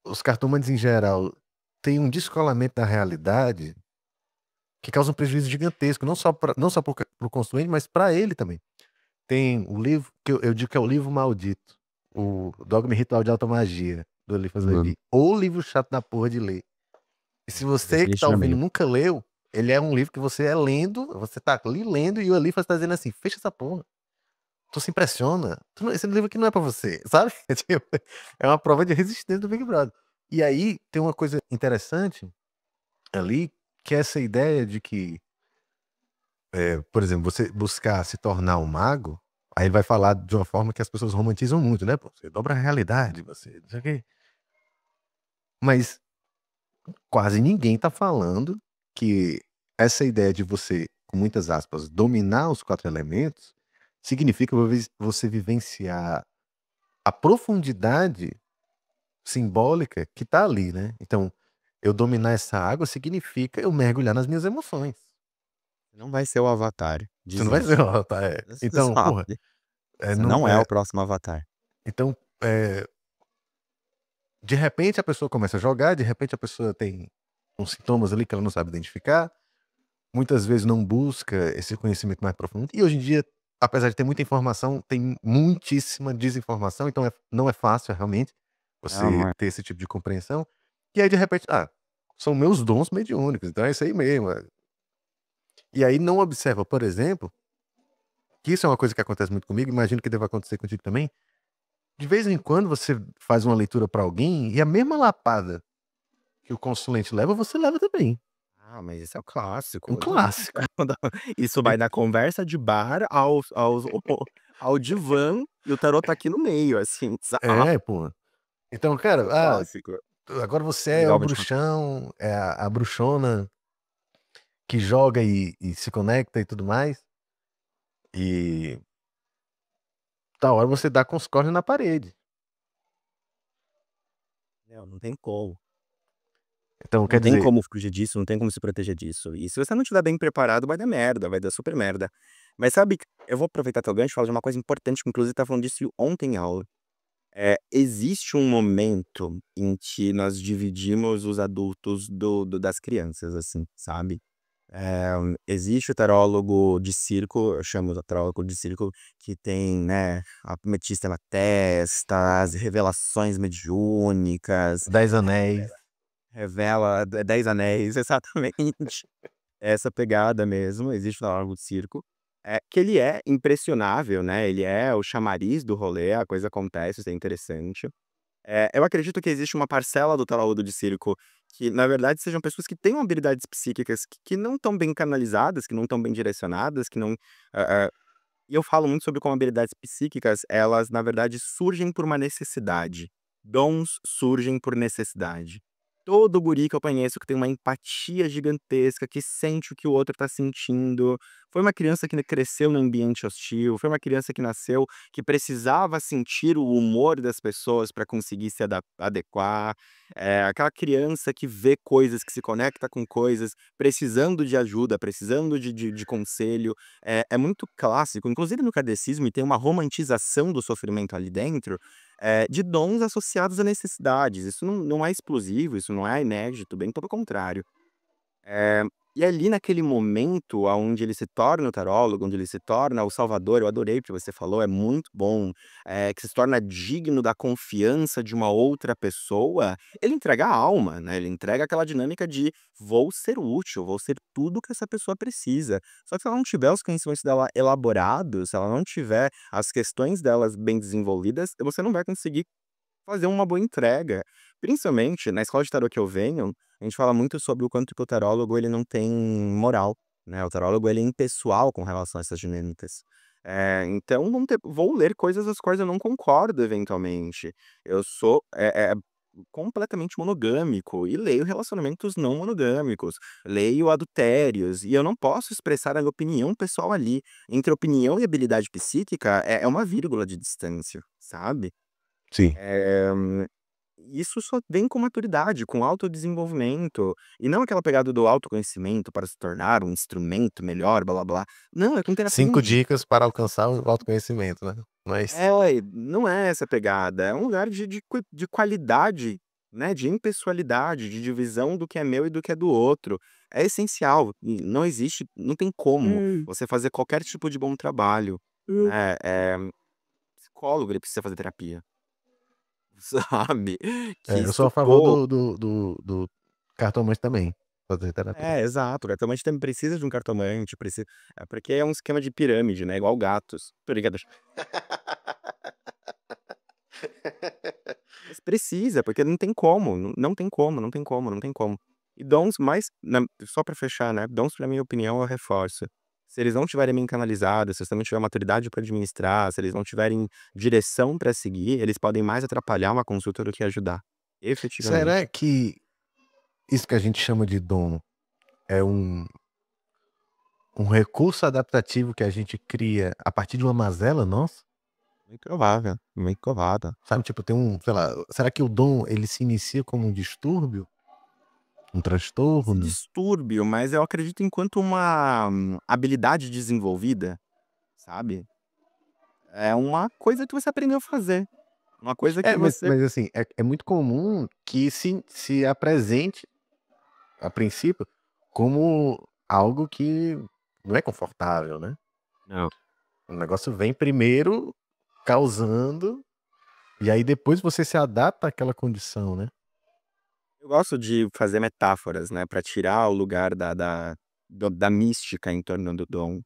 os cartomantes em geral tenham um descolamento da realidade, que causa um prejuízo gigantesco, não só para o consumente, mas para ele também. Tem o livro que eu digo que é o livro maldito, o Dogma e Ritual de Automagia, do Eliphas Uhum. Levi, ou livro chato da porra de ler. E se você que tá ouvindo Definitivamente. nunca leu, ele é um livro que você é lendo, você tá ali lendo e o Eliphas tá dizendo assim: "Fecha essa porra, tu se impressiona, tu não esse livro aqui não é pra você", sabe. É tipo, é uma prova de resistência do Big Brother. E aí tem uma coisa interessante ali, que é essa ideia de que, por exemplo, você buscar se tornar um mago, aí ele vai falar de uma forma que as pessoas romantizam muito, né, "Pô, você dobra a realidade, você não sei o quê", mas quase ninguém tá falando que essa ideia de você, com muitas aspas, dominar os 4 elementos, significa você vivenciar a profundidade simbólica que tá ali, né. Então, eu dominar essa água significa eu mergulhar nas minhas emoções. Não vai ser o Avatar. Você não vai ser Desiste. o Avatar, é. Então, porra, Sabe? Você não não é é o próximo Avatar. então, de repente a pessoa começa a jogar, de repente a pessoa tem uns sintomas ali que ela não sabe identificar, muitas vezes não busca esse conhecimento mais profundo. E hoje em dia, apesar de ter muita informação, tem muitíssima desinformação, então não é fácil realmente Não, você não é. ter esse tipo de compreensão. E aí, de repente, são meus dons mediúnicos, então é isso aí mesmo. E aí não observa, por exemplo, que isso é uma coisa que acontece muito comigo, imagino que deva acontecer contigo também. De vez em quando você faz uma leitura pra alguém e a mesma lapada que o consulente leva, você leva também. Ah, mas esse é o É um clássico. clássico. Isso E vai da conversa de bar ao divã, e o tarô tá aqui no meio, assim, sabe? pô. Então, Esse cara, é o clássico. agora você É é o legal, vou te contar. bruxão, é a bruxona que joga e se conecta e tudo mais. E tal hora você dá com os cornos na parede. Não tem como. Então, Não quer tem dizer, como fugir disso, não tem como se proteger disso. E se você não estiver bem preparado, vai dar merda, vai dar super merda. Mas sabe, eu vou aproveitar teu gancho e falar de uma coisa importante, que inclusive estava falando disso ontem em aula. Existe um momento em que nós dividimos os adultos das crianças, assim, sabe? Existe o tarólogo de circo, eu chamo de tarólogo de circo, que tem, né, a ametista na testa, as revelações mediúnicas, 10 Anéis. revela 10 anéis, exatamente. Essa pegada mesmo, existe o tarólogo de circo, que ele é impressionável, né, ele é o chamariz do rolê, a coisa acontece, isso é interessante. Eu acredito que existe uma parcela do tarólogo de circo que, na verdade, sejam pessoas que tenham habilidades psíquicas que não estão bem canalizadas, que não estão bem direcionadas, que não. E eu falo muito sobre como habilidades psíquicas, elas, na verdade, surgem por uma necessidade. Dons surgem por necessidade. Todo guri que eu conheço que tem uma empatia gigantesca, que sente o que o outro está sentindo, foi uma criança que cresceu num ambiente hostil, foi uma criança que nasceu que precisava sentir o humor das pessoas para conseguir se adequar, aquela criança que vê coisas, que se conecta com coisas, precisando de ajuda, precisando de conselho. É muito clássico, inclusive no kardecismo, e tem uma romantização do sofrimento ali dentro, de dons associados a necessidades. Isso não é explosivo, isso não é inédito, bem pelo contrário. Eh, e ali naquele momento aonde ele se torna o tarólogo, onde ele se torna o salvador, eu adorei o que você falou, é muito bom, que se torna digno da confiança de uma outra pessoa, ele entrega a alma, né, ele entrega aquela dinâmica de: "Vou ser útil, vou ser tudo que essa pessoa precisa". Só que se ela não tiver os conhecimentos dela elaborados, se ela não tiver as questões delas bem desenvolvidas, você não vai conseguir fazer uma boa entrega. Principalmente na escola de tarô que eu venho, a gente fala muito sobre o quanto que o tarólogo ele não tem moral, né, o tarólogo ele é impessoal com relação a essas dinâmicas. Então vou ler coisas as quais eu não concordo eventualmente. Eu sou, completamente monogâmico e leio relacionamentos não monogâmicos, leio adultérios, e eu não posso expressar a minha opinião pessoal ali. Entre opinião e habilidade psíquica é uma vírgula de distância, sabe? Sim. Eh, isso só vem com maturidade, com autodesenvolvimento, e não aquela pegada do autoconhecimento para se tornar um instrumento melhor, blá-blá-blá. Não, é com terapia 5 dicas para alcançar o autoconhecimento, né. Mas ué, não é essa pegada, é um lugar de qualidade, né, de impessoalidade, de divisão do que é meu e do que é do outro. É essencial, e não existe, não tem como você fazer qualquer tipo de bom trabalho, né, psicólogo, ele precisa fazer terapia. Sabe, que eu sou a favor estudou. do cartomante também, fazer terapia. Exato, o cartomante também precisa de um cartomante, porque é um esquema de pirâmide, né, igual gatos. Brincadeira. Mas precisa, porque não tem como, não tem como, não tem como, não tem como. E dons mais só pra fechar, né, dons pra minha opinião eu reforço, se eles não tiverem bem canalizados, se você não tiver maturidade pra administrar, se eles não tiverem direção pra seguir, eles podem mais atrapalhar uma consulta do que ajudar, efetivamente. Será que isso que a gente chama de dom é um recurso adaptativo que a gente cria a partir de uma mazela nossa? Muito provável, muito provável. Sabe, tipo, tem sei lá, será que o dom ele se inicia como um distúrbio? um esse transtorno. distúrbio, mas eu acredito enquanto uma habilidade desenvolvida, sabe? É uma coisa que você aprendeu a fazer, uma coisa que É, mas você assim, é muito comum que se apresente, a princípio, como algo que não é confortável, né. não. O negócio vem primeiro causando, e aí depois você se adapta àquela condição, né. Eu gosto de fazer metáforas, né, pra tirar o lugar da mística em torno do dom.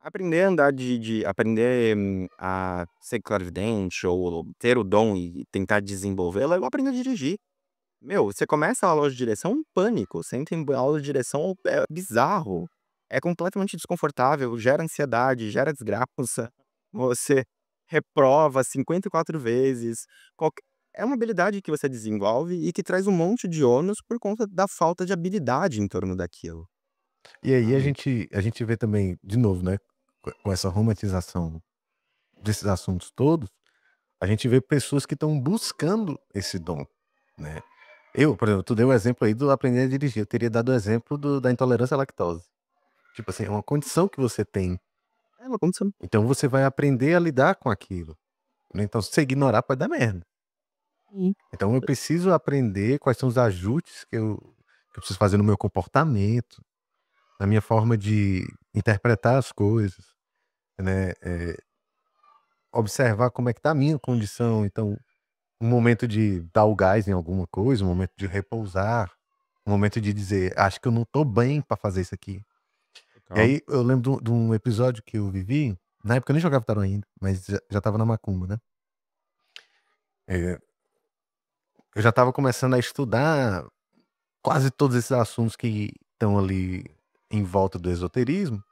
Aprender a andar de aprender, a ser clarividente ou ter o dom e tentar desenvolvê-lo é igual aprender a dirigir. Meu, você começa a aula de direção, um pânico, você entra em aula de direção, é bizarro, é completamente desconfortável, gera ansiedade, gera desgraça, você reprova 54 vezes, qualque é uma habilidade que você desenvolve e que traz um monte de ônus por conta da falta de habilidade em torno daquilo, E aí a sabe. gente a gente vê também, de novo, né, com essa romantização desses assuntos todos, a gente vê pessoas que estão buscando esse dom, né. Eu, por exemplo, tu deu o exemplo aí do aprender a dirigir, eu teria dado o exemplo da intolerância à lactose. Tipo assim, é uma condição que você tem, É uma condição. então você vai aprender a lidar com aquilo, né, então se você ignorar pode dar merda. Sim. Então eu preciso aprender quais são os ajustes que eu preciso fazer no meu comportamento, na minha forma de interpretar as coisas, né, observar como é que tá a minha condição, então um momento de dar o gás em alguma coisa, um momento de repousar, um momento de dizer: "Acho que eu não tô bem pra fazer isso aqui". E Total. aí eu lembro de um episódio que eu vivi, na época eu nem jogava tarô ainda, mas já estava na macumba, né. Eh, eu já estava começando a estudar quase todos esses assuntos que estão ali em volta do esoterismo,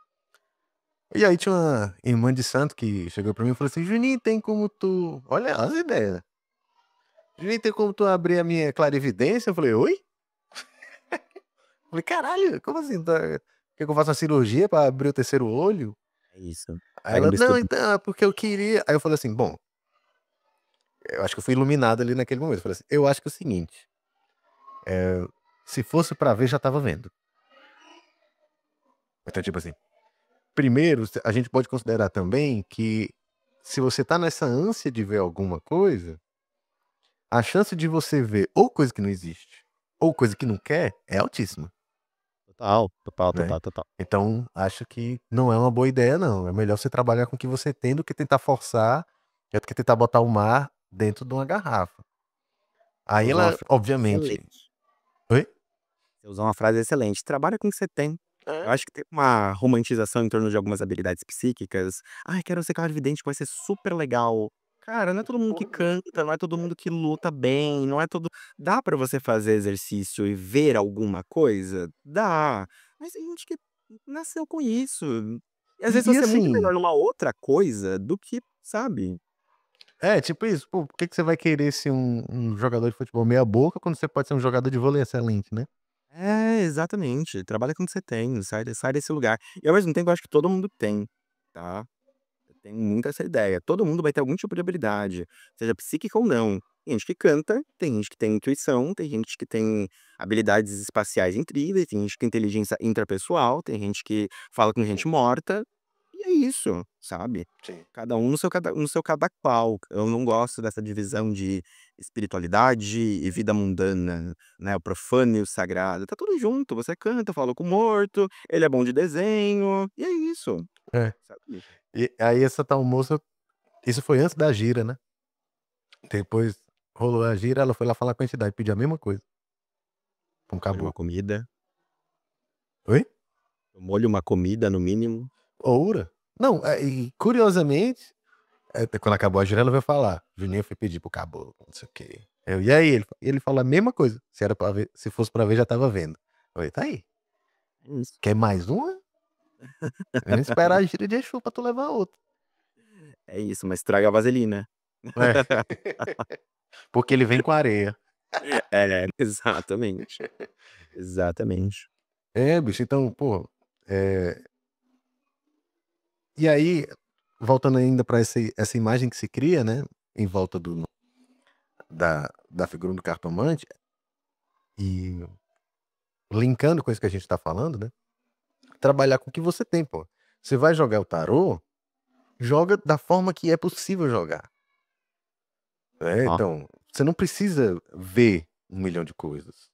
e aí tinha uma irmã de santo que chegou pra mim e falou assim: "Juninho, tem como tu" olha as ideias. "Juninho, tem como tu abrir a minha clarividência?" Eu falei: "Oi?" Falei: "Caralho, como assim? Quer que eu faça uma cirurgia pra abrir o terceiro olho?" É isso. Aí Pega ela: no "Não, bisturi. então, é porque eu queria", aí eu falei assim: "Bom", eu acho que eu fui iluminado ali naquele momento, eu falei assim: "Eu acho que é o seguinte, se fosse pra ver, já estava vendo". Então, tipo assim, primeiro, a gente pode considerar também que se você tá nessa ânsia de ver alguma coisa, a chance de você ver ou coisa que não existe, ou coisa que não quer, é altíssima, Total, total, né. total, total. Então, acho que não é uma boa ideia não, é melhor você trabalhar com o que você tem do que tentar forçar, do que tentar botar o mar dentro de uma garrafa. Você Aí usou uma ela, frase obviamente. excelente. Oi? Você usou uma frase excelente, trabalha com o que você tem. Eu É. acho que tem uma romantização em torno de algumas habilidades psíquicas. "Ai, quero ser clarividente, vai ser super legal". Cara, não é todo mundo que canta, não é todo mundo que luta bem, não é todo dá pra você fazer exercício e ver alguma coisa? Dá, mas tem gente que nasceu com isso. E às vezes E você é muito assim, melhor numa outra coisa do que, sabe? é tipo isso, pô, por que que você vai querer ser um jogador de futebol meia boca, quando você pode ser um jogador de vôlei excelente, né? É, exatamente. Trabalha com o que você tem, sai desse lugar. E ao mesmo tempo eu acho que todo mundo tem, tá. Eu tenho muito essa ideia. Todo mundo vai ter algum tipo de habilidade, seja psíquica ou não. Tem gente que canta, tem gente que tem intuição, tem gente que tem habilidades espaciais incríveis, tem gente que tem inteligência intrapessoal, tem gente que fala com gente morta, e é isso, sabe. Sim. Cada um no seu cada qual. Eu não gosto dessa divisão de espiritualidade e vida mundana, né, o profano e o sagrado. Tá tudo junto, você canta, fala com o morto, ele é bom de desenho, e é isso, É. sabe. E aí essa tal moça, isso foi antes da gira, né? Depois rolou a gira, ela foi lá falar com a entidade, pediu a mesma coisa, pra um Molho uma caboclo. comida, Oi? molho uma comida no mínimo. Oura. Não, e curiosamente, quando acabou a gira ela veio falar: "Juninho foi pedir para o caboclo, não sei o quê". Eu: "E aí?" Ele falou a mesma coisa, se era pra ver, se fosse pra ver já estava vendo. Eu falei: "Tá aí, É isso. quer mais uma? Vamos esperar a gira de Exu pra tu levar outra". É isso, mas traga a vaselina. É, porque ele vem com areia. É, exatamente, exatamente. É, bicho, então, pô, eh, e aí, voltando ainda pra essa imagem que se cria, né, em volta da figura do cartomante, e linkando com isso que a gente tá falando, né? Trabalhar com o que você tem, pô. Você vai jogar o tarô, joga da forma que é possível jogar. Né? Ó, Então, você não precisa ver 1 milhão de coisas.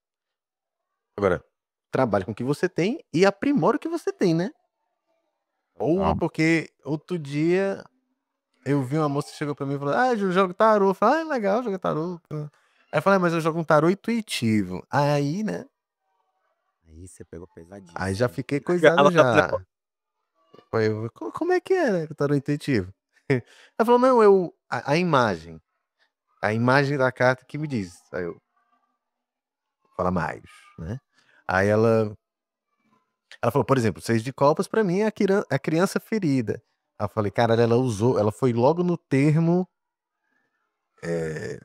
Agora, trabalhe com o que você tem e aprimora o que você tem, né? Porra, ó. porque outro dia eu vi uma moça que chegou pra mim e falou: Ah, eu jogo tarô. Eu falei: Ah, é legal jogar tarô. Aí eu falei: Mas eu jogo um tarô intuitivo. Aí, né? Aí você pegou Aí já pesadíssimo. fiquei coisado Ela já. Aí eu, como é que é, né? O tarô intuitivo? Ela falou: Não, a imagem. A imagem da carta que me diz. Aí eu, fala mais, né? Aí ela falou, por exemplo, 6 de copas pra mim é a criança ferida. Aí eu falei, cara, ela foi logo no termo. É,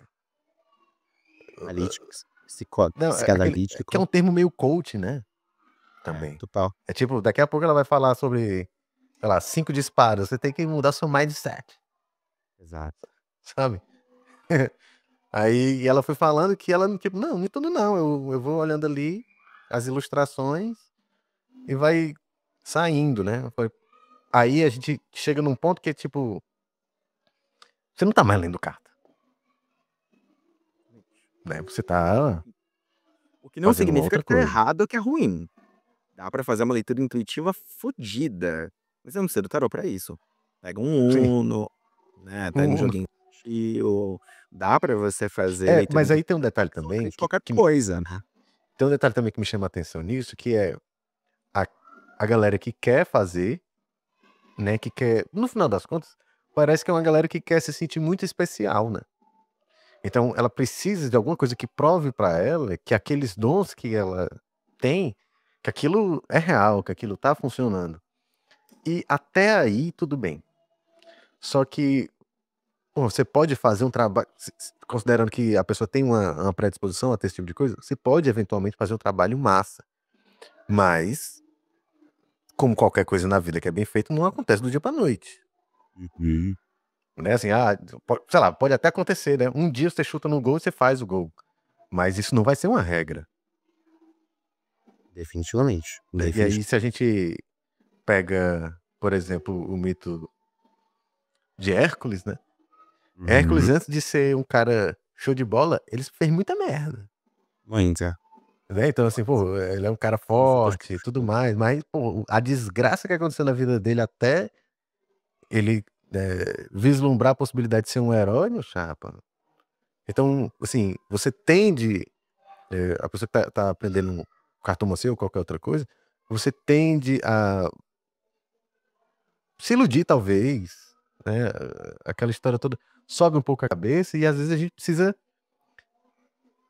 analítico, não, que é psicanalítico. um termo meio coach, né? É, Também. total. É tipo, daqui a pouco ela vai falar sobre, sei lá, 5 disparos. Você tem que mudar seu mindset, Exato. sabe? Aí ela foi falando que ela, tipo, não, nem tudo não. Eu vou olhando ali as ilustrações e vai saindo, né? Aí a gente chega num ponto que é tipo, você não tá mais lendo carta, né? Você tá O que não fazendo uma significa outra que tá coisa. errado ou que é ruim. Dá pra fazer uma leitura intuitiva fodida. Mas você não precisa do tarô pra isso. Pega Sim. um Uno, né? Pega um Um joguinho infantil. Dá pra você fazer É, leitura mas aí intuitiva tem um detalhe também absolutamente qualquer coisa, né? que me chama a atenção nisso, que é a a galera que quer fazer, né, que quer no final das contas, parece que é uma galera que quer se sentir muito especial, né. Então ela precisa de alguma coisa que prove pra ela que aqueles dons que ela tem, que aquilo é real, que aquilo tá funcionando. E até aí tudo bem. Só que, pô, você pode fazer um trabalho considerando que a pessoa tem uma predisposição a ter esse tipo de coisa, você pode eventualmente fazer um trabalho massa, mas, como qualquer coisa na vida que é bem feito, não acontece do dia pra noite, Uhum. né, assim, sei lá, pode até acontecer, né, um dia você chuta no gol e você faz o gol, mas isso não vai ser uma regra. Definitivamente. E aí Definitivamente. se a gente pega, por exemplo, o mito de Hércules, né, Hércules Uhum. antes de ser um cara show de bola, ele fez muita merda. Muita. Né, então assim, pô, ele é um cara Muita. forte e tudo mais, mas, pô, a desgraça que aconteceu na vida dele até ele, vislumbrar a possibilidade de ser um herói, meu chapa. Então, assim, você tende, a pessoa que tá aprendendo cartomancia ou qualquer outra coisa, você tende a se iludir talvez, né, aquela história toda sobe um pouco a cabeça e às vezes a gente precisa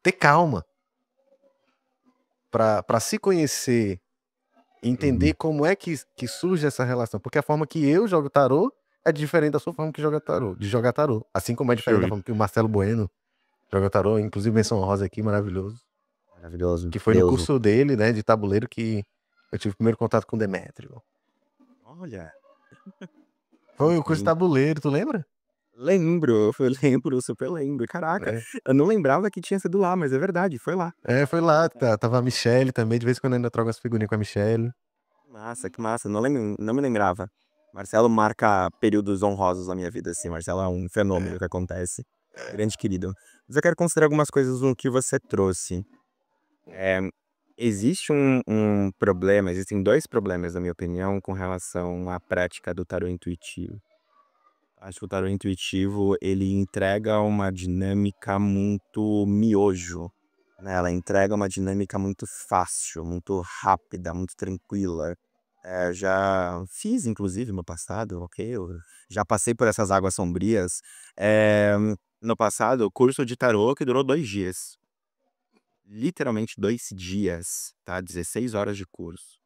ter calma pra se conhecer. Entender Uhum. como é que surge essa relação, porque a forma que eu jogo tarô é diferente da sua forma de jogar tarô, assim como é diferente da Show. forma que o Marcelo Bueno joga tarô, inclusive menção honrosa aqui, maravilhoso, Maravilhoso. que foi no Deus. curso dele, né, de tabuleiro que eu tive o primeiro contato com Demétrio. Olha. Foi o curso de tabuleiro, tu lembra? Lembro, eu lembro, super lembro. Caraca, É. eu não lembrava que tinha sido lá, mas é verdade, foi lá. É, foi lá, tava a Michelle também, de vez em quando eu ainda troco as figurinhas com a Michelle. Que massa, não me lembrava. Marcelo marca períodos honrosos na minha vida, assim, Marcelo é um fenômeno É. que acontece. Grande querido. Mas eu quero considerar algumas coisas no que você trouxe. Eh, existe um problema, existem 2 problemas, na minha opinião, com relação à prática do tarô intuitivo. Acho que o tarô intuitivo, ele entrega uma dinâmica muito miojo, né, ela entrega uma dinâmica muito fácil, muito rápida, muito tranquila. Já fiz inclusive no passado, ok, eu já passei por essas águas sombrias, eh, no passado, curso de tarô que durou 2 dias. Literalmente 2 dias, tá, 16 horas de curso.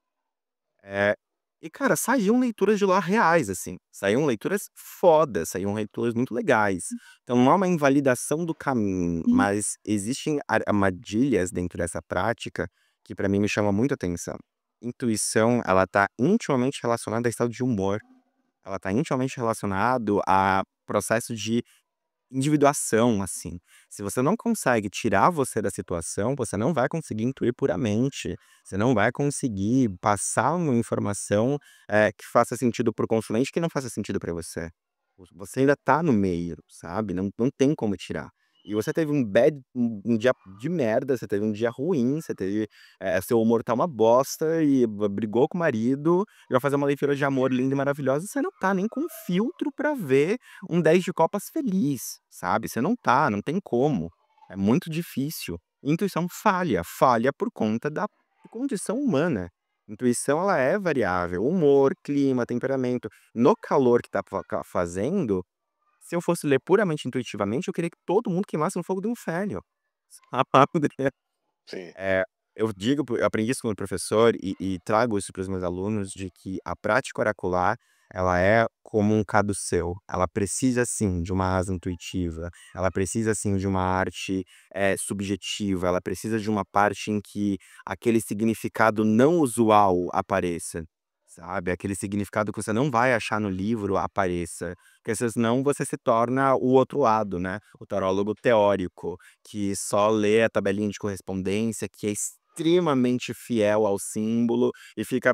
É, e cara, saíam leituras de lá reais, assim, saíam leituras fodas, saíam leituras muito legais. Então não é uma invalidação do caminho, mas existem armadilhas dentro dessa prática que pra mim me chama muito atenção. Intuição, ela tá intimamente relacionada a estado de humor, ela tá intimamente relacionado a processo de individuação, assim. Se você não consegue tirar você da situação, você não vai conseguir intuir puramente. Você não vai conseguir passar uma informação, que faça sentido para o consulente, que não faça sentido para você. Você ainda tá no meio, sabe, não tem como tirar. E você teve um dia de merda, você teve um dia ruim, você teve, seu humor tá uma bosta e brigou com o marido, e vai fazer uma leitura de amor linda e maravilhosa, você não tá nem com filtro pra ver um 10 de copas feliz, sabe, você não tá, não tem como. É muito difícil. Intuição falha por conta da condição humana. Intuição ela é variável, humor, clima, temperamento. No calor que tá fazendo, se eu fosse ler puramente intuitivamente, eu queria que todo mundo queimasse no fogo do inferno. Sabe? Sim. Eh, eu aprendi isso com o professor e trago isso para os meus alunos, de que a prática oracular, ela é como um caduceu. Ela precisa sim de uma asa intuitiva, ela precisa sim de uma arte, subjetiva, ela precisa de uma parte em que aquele significado não usual apareça, sabe, aquele significado que você não vai achar no livro apareça, porque senão você se torna o outro lado, né, o tarólogo teórico, que só lê a tabelinha de correspondência, que é extremamente fiel ao símbolo e fica,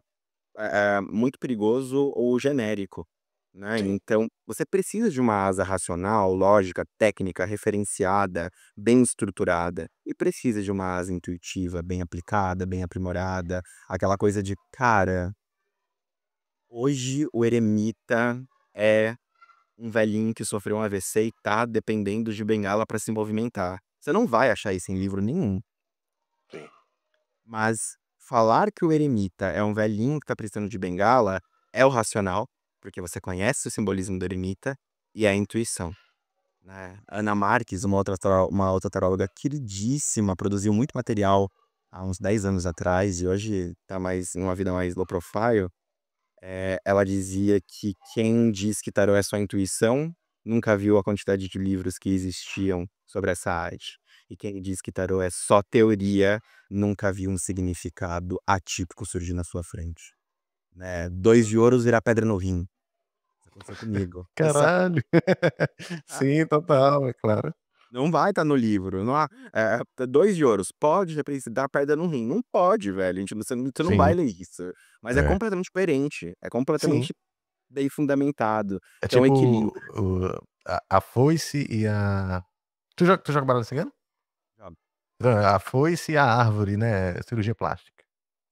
muito perigoso ou genérico, né. Sim. Então, você precisa de uma asa racional, lógica, técnica, referenciada, bem estruturada, e precisa de uma asa intuitiva, bem aplicada, bem aprimorada, aquela coisa de: "Cara, hoje o eremita é um velhinho que sofreu um AVC e tá dependendo de bengala para se movimentar". Você não vai achar isso em livro nenhum. Sim. Mas falar que o eremita é um velhinho que tá precisando de bengala é o racional, porque você conhece o simbolismo do eremita, e é a intuição, né. Ana Marques, uma outra taróloga queridíssima, produziu muito material há uns 10 anos atrás e hoje tá mais numa vida mais low profile. Ela dizia que quem diz que tarô é só intuição, nunca viu a quantidade de livros que existiam sobre essa arte. E quem diz que tarô é só teoria, nunca viu um significado atípico surgir na sua frente, né. 2 de ouros virar pedra no rim. Isso aconteceu comigo. Essa Caralho. Sim, total, é claro. não vai estar no livro, não há 2 de ouros, pode representar pedra no rim? Não pode, velho, a gente você não vai Sim, ler isso. Mas é é. completamente coerente, é Sim. completamente bem fundamentado. É Então tipo equilíbrio. a foice e a tu joga Baralho Cigano? Não, a foice e a árvore, né, cirurgia plástica.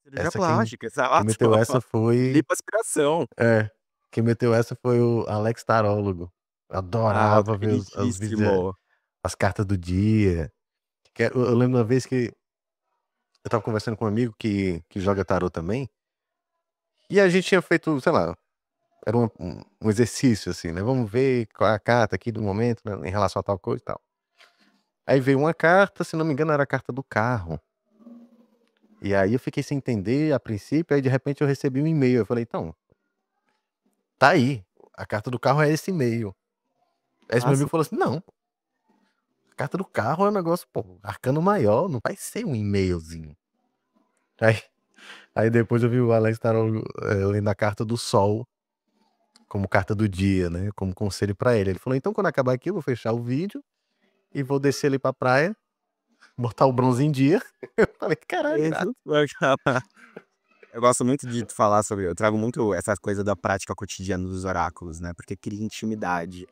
Cirurgia Essa quem plástica, exato. meteu essa foi Lipoaspiração. é, quem meteu essa foi o Alex Tarólogo. Ah, Adorava ver os as vídeos, queridíssimo. as cartas do dia. Eu lembro uma vez que eu estava conversando com um amigo que joga tarô também, e a gente tinha feito, sei lá, era um exercício, assim, né, vamos ver qual é a carta aqui do momento, né, em relação a tal coisa e tal. Aí veio uma carta, se não me engano era a carta do carro. E aí eu fiquei sem entender a princípio, aí de repente eu recebi um e-mail, eu falei: "Então, tá aí, a carta do carro é esse e-mail". Aí esse meu amigo Massa. falou assim: "Não, a carta do carro é um negócio, pô, arcano maior, não vai ser um e-mailzinho". Aí aí depois eu vi o Alex Tarô, lendo a carta do sol, como carta do dia, né, como conselho pra ele. Ele falou: "Então quando acabar aqui eu vou fechar o vídeo e vou descer ali pra praia, botar o bronze em dia". Eu falei: "Caralho, irado". Isso. Eu gosto muito de falar sobre eu trago muito essa coisa da prática cotidiana dos oráculos, né, porque cria intimidade.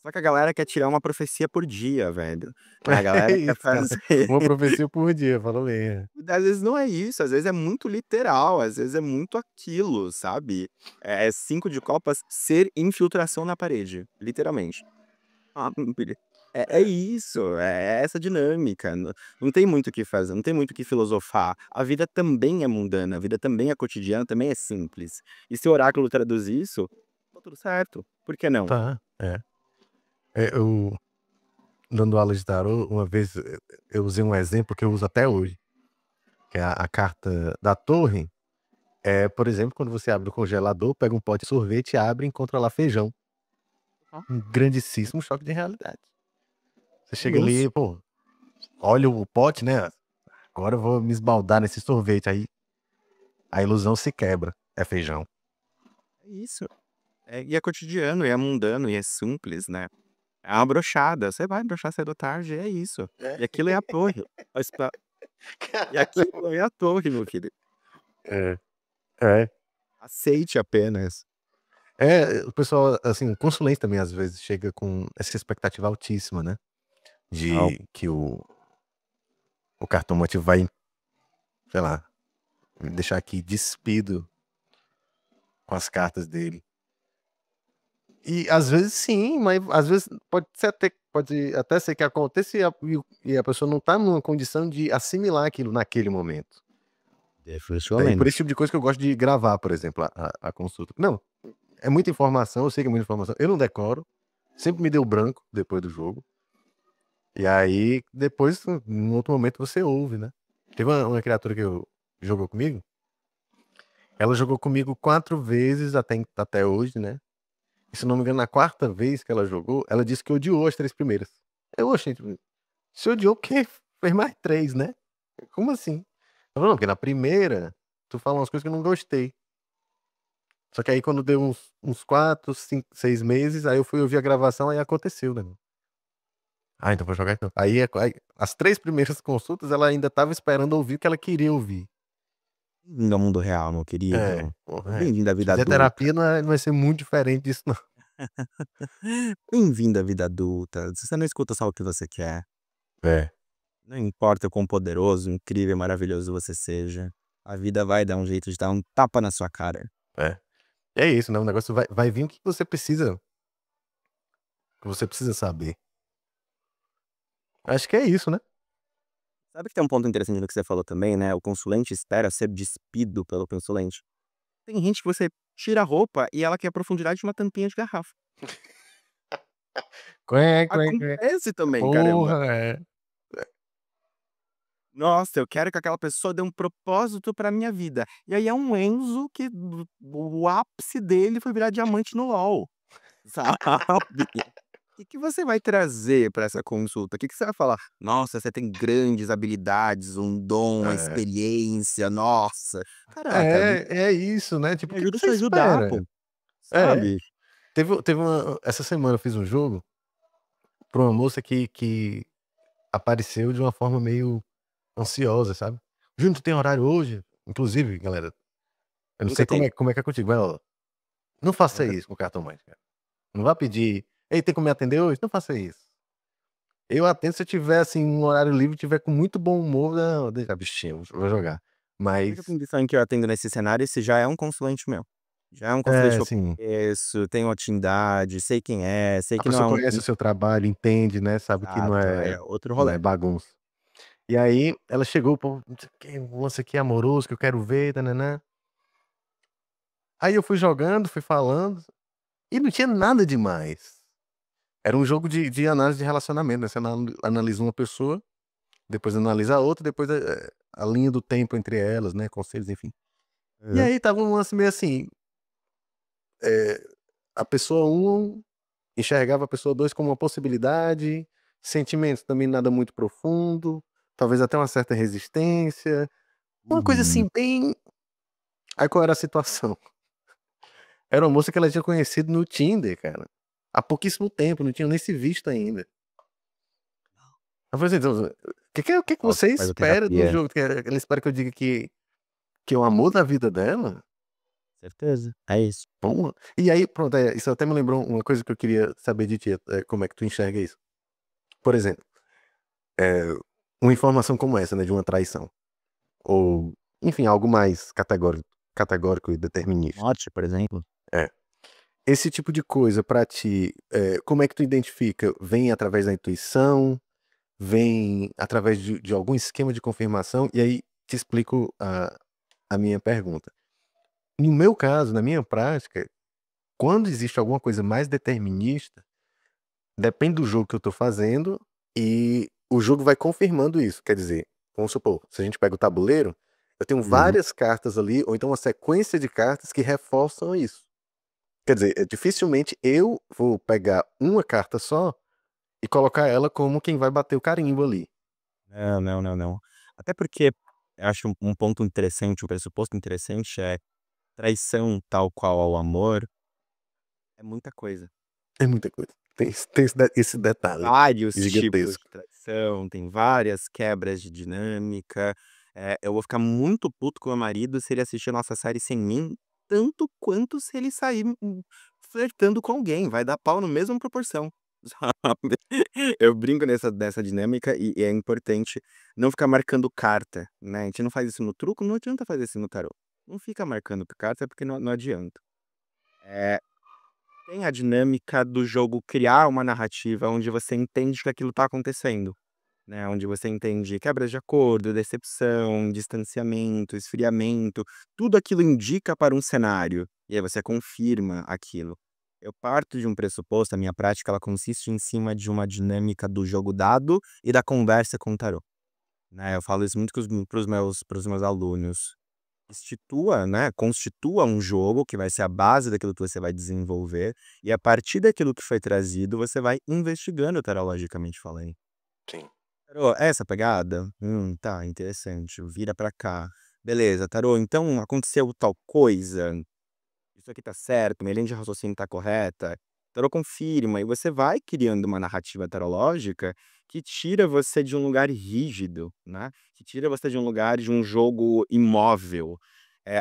Só que a galera quer tirar uma profecia por dia, velho. A É galera quer isso, cara. fazer Uma profecia por dia, falou bem, é. às vezes não é isso, às vezes é muito literal, às vezes é muito aquilo, sabe. 5 de copas ser infiltração na parede, literalmente. Ah, é isso, é essa dinâmica, não tem muito o que fazer, não tem muito o que filosofar. A vida também é mundana, a vida também é cotidiana, também é simples. E se o oráculo traduz isso, tá tudo certo, por que não? Tá, é. Eu dando aula de tarô, uma vez eu usei um exemplo que eu uso até hoje, que é a carta da torre, por exemplo, quando você abre o congelador, pega um pote de sorvete, abre e encontra lá feijão. Ó, Um grandíssimo choque de realidade. Você é chega isso, ali, pô, olha o pote, né, agora eu vou me esbaldar nesse sorvete, aí a ilusão se quebra, é feijão. é isso. E é cotidiano, e é mundano, e é simples, né. É uma broxada. Você vai broxar cedo ou tarde, é isso. É. E aquilo é a torre. A espa E Caramba. aquilo é a torre, meu querido. É, é. Aceite apenas. É, o pessoal, assim, o consulente também às vezes chega com essa expectativa altíssima, né? Não. De que o cartomante vai, sei lá, me deixar aqui despido com as cartas dele. E às vezes sim, mas às vezes pode até ser que aconteça e a pessoa não tá numa condição de assimilar aquilo naquele momento. Daí por esse Definitivamente. tipo de coisa que eu gosto de gravar, por exemplo, a consulta. Não, é muita informação, eu sei que é muita informação, eu não decoro, sempre me deu branco depois do jogo. E aí, depois, num outro momento, você ouve, né? Teve uma criatura que jogou comigo, ela jogou comigo 4 vezes até hoje, né? E se não me engano, na quarta vez que ela jogou, ela disse que odiou as 3 primeiras. Eu, oxe, gente, se odiou porque fez mais 3, né? Como assim? Ela falou, não, porque na primeira, tu fala umas coisas que eu não gostei. Só que aí quando deu uns 4, 5, 6 meses, aí eu fui ouvir a gravação, aí aconteceu, né? Ah, então vou jogar então. Aí as 3 primeiras consultas, ela ainda estava esperando ouvir o que ela queria ouvir. No mundo real, meu É, querido. porra, é. Bem-vindo à Se vida fizer adulta. terapia não vai ser muito diferente disso não. Bem-vindo à vida adulta. Você não escuta só o que você quer. É, Não importa o quão poderoso, incrível, maravilhoso você seja. A vida vai dar um jeito de dar um tapa na sua cara. é. É isso, né, o negócio vai vir o que você precisa saber. Acho que é isso, né. Sabe que tem um ponto interessante no que você falou também, né? O consulente espera ser despido pelo consulente. Tem gente que você tira a roupa e ela quer a profundidade de uma tampinha de garrafa. Quém, quém, quém. Acontece também, caramba. Porra, é. Nossa, eu quero que aquela pessoa dê um propósito pra minha vida. E aí é um Enzo que o ápice dele foi virar diamante no LoL, sabe? Que você vai trazer pra essa consulta? Que você vai falar? "Nossa, você tem grandes habilidades, um dom, uma É. experiência, nossa". Caraca, É isso, né, tipo, me o que que ajuda a você te ajudar, espera? pô, É. sabe? Teve uma essa semana eu fiz um jogo pra uma moça que apareceu de uma forma meio ansiosa, sabe. "Júnior, tu tem horário hoje?" Inclusive, galera, eu não sei Nunca como tem, é como é que é contigo, mas ó, não faça nunca isso com o cartomante, cara. Não vá pedir: "Ei, tem como me atender hoje?" Não faça isso. Eu atendo se eu tiver, assim, um horário livre, tiver com muito bom humor, não, deixa bichinho, vou jogar. a única Mas condição em que eu atendo nesse cenário, esse já é um consulente meu. Já é um consulente é, que eu assim, conheço, tenho intimidade, sei quem é, sei a que não é pessoa um conhece o seu trabalho, entende, né, sabe que não exato, é é outro não é rolê. bagunça. E aí ela chegou: "Pô, não sei o quê, um lance aqui amoroso que eu quero ver, tã-nã-nã". Aí eu fui jogando, fui falando, e não tinha nada demais. Era um jogo de análise de relacionamento, né, você analisa uma pessoa, depois analisa a outra, depois, a linha do tempo entre elas, né, conselhos, enfim. E Aham. aí estava um lance meio assim, eh, a pessoa um enxergava a pessoa 2 como uma possibilidade, sentimentos também nada muito profundo, talvez até uma certa resistência, uma coisa Uhum. assim bem aí qual era a situação? Era uma moça que ela tinha conhecido no Tinder, cara, há pouquíssimo tempo, não tinham nem se visto ainda. Eu falei assim: "Então, o que que Ó, você faz a espera do terapia. jogo? Que ela espera que eu diga que é o amor da vida dela?" Certeza, é isso. Porra. E aí pronto, isso até me lembrou uma coisa que eu queria saber de ti, como é que tu enxerga isso. Por exemplo, eh, uma informação como essa, né, de uma traição, ou enfim, algo mais categórico e determinista. Morte, por exemplo. É. Esse tipo de coisa pra ti, como é que tu identifica? Vem através da intuição? Vem através de algum esquema de confirmação? E aí te explico a minha pergunta. No meu caso, na minha prática, quando existe alguma coisa mais determinista, depende do jogo que eu tô fazendo e o jogo vai confirmando isso. Quer dizer, vamos supor, se a gente pega o tabuleiro, eu tenho Uhum. várias cartas ali, ou então uma sequência de cartas que reforçam isso. Quer dizer, dificilmente eu vou pegar uma carta só e colocar ela como quem vai bater o carimbo ali. Não, não, não, não. Até porque eu acho um ponto interessante, um pressuposto interessante é traição tal qual ao amor é muita coisa. É muita coisa. Tem esse detalhe Vários tipos gigantesco. de traição, tem várias quebras de dinâmica. Eu vou ficar muito puto com meu marido se ele assistir a nossa série sem mim, tanto quanto se ele sair, flertando com alguém, vai dar pau na mesma proporção, sabe. Eu brinco nessa dinâmica e é importante não ficar marcando carta, né, a gente não faz isso no truco, não adianta fazer isso no tarô. Não fica marcando carta porque não adianta. Eh Tem a dinâmica do jogo criar uma narrativa onde você entende que aquilo está acontecendo, né, onde você entende quebras de acordo, decepção, distanciamento, esfriamento, tudo aquilo indica para um cenário, e aí você confirma aquilo. Eu parto de um pressuposto, a minha prática ela consiste em cima de uma dinâmica do jogo dado e da conversa com o tarô, né, eu falo isso muito para os meus alunos. Constitua um jogo que vai ser a base daquilo que você vai desenvolver, e a partir daquilo que foi trazido, você vai investigando tarologicamente falando. Sim. Tarô, é essa pegada? Tá, interessante, vira pra cá. Beleza, tarô, então aconteceu tal coisa, isso aqui tá certo, minha linha de raciocínio tá correta. Tarô confirma, e você vai criando uma narrativa tarológica que tira você de um lugar rígido, né, que tira você de um lugar de um jogo imóvel.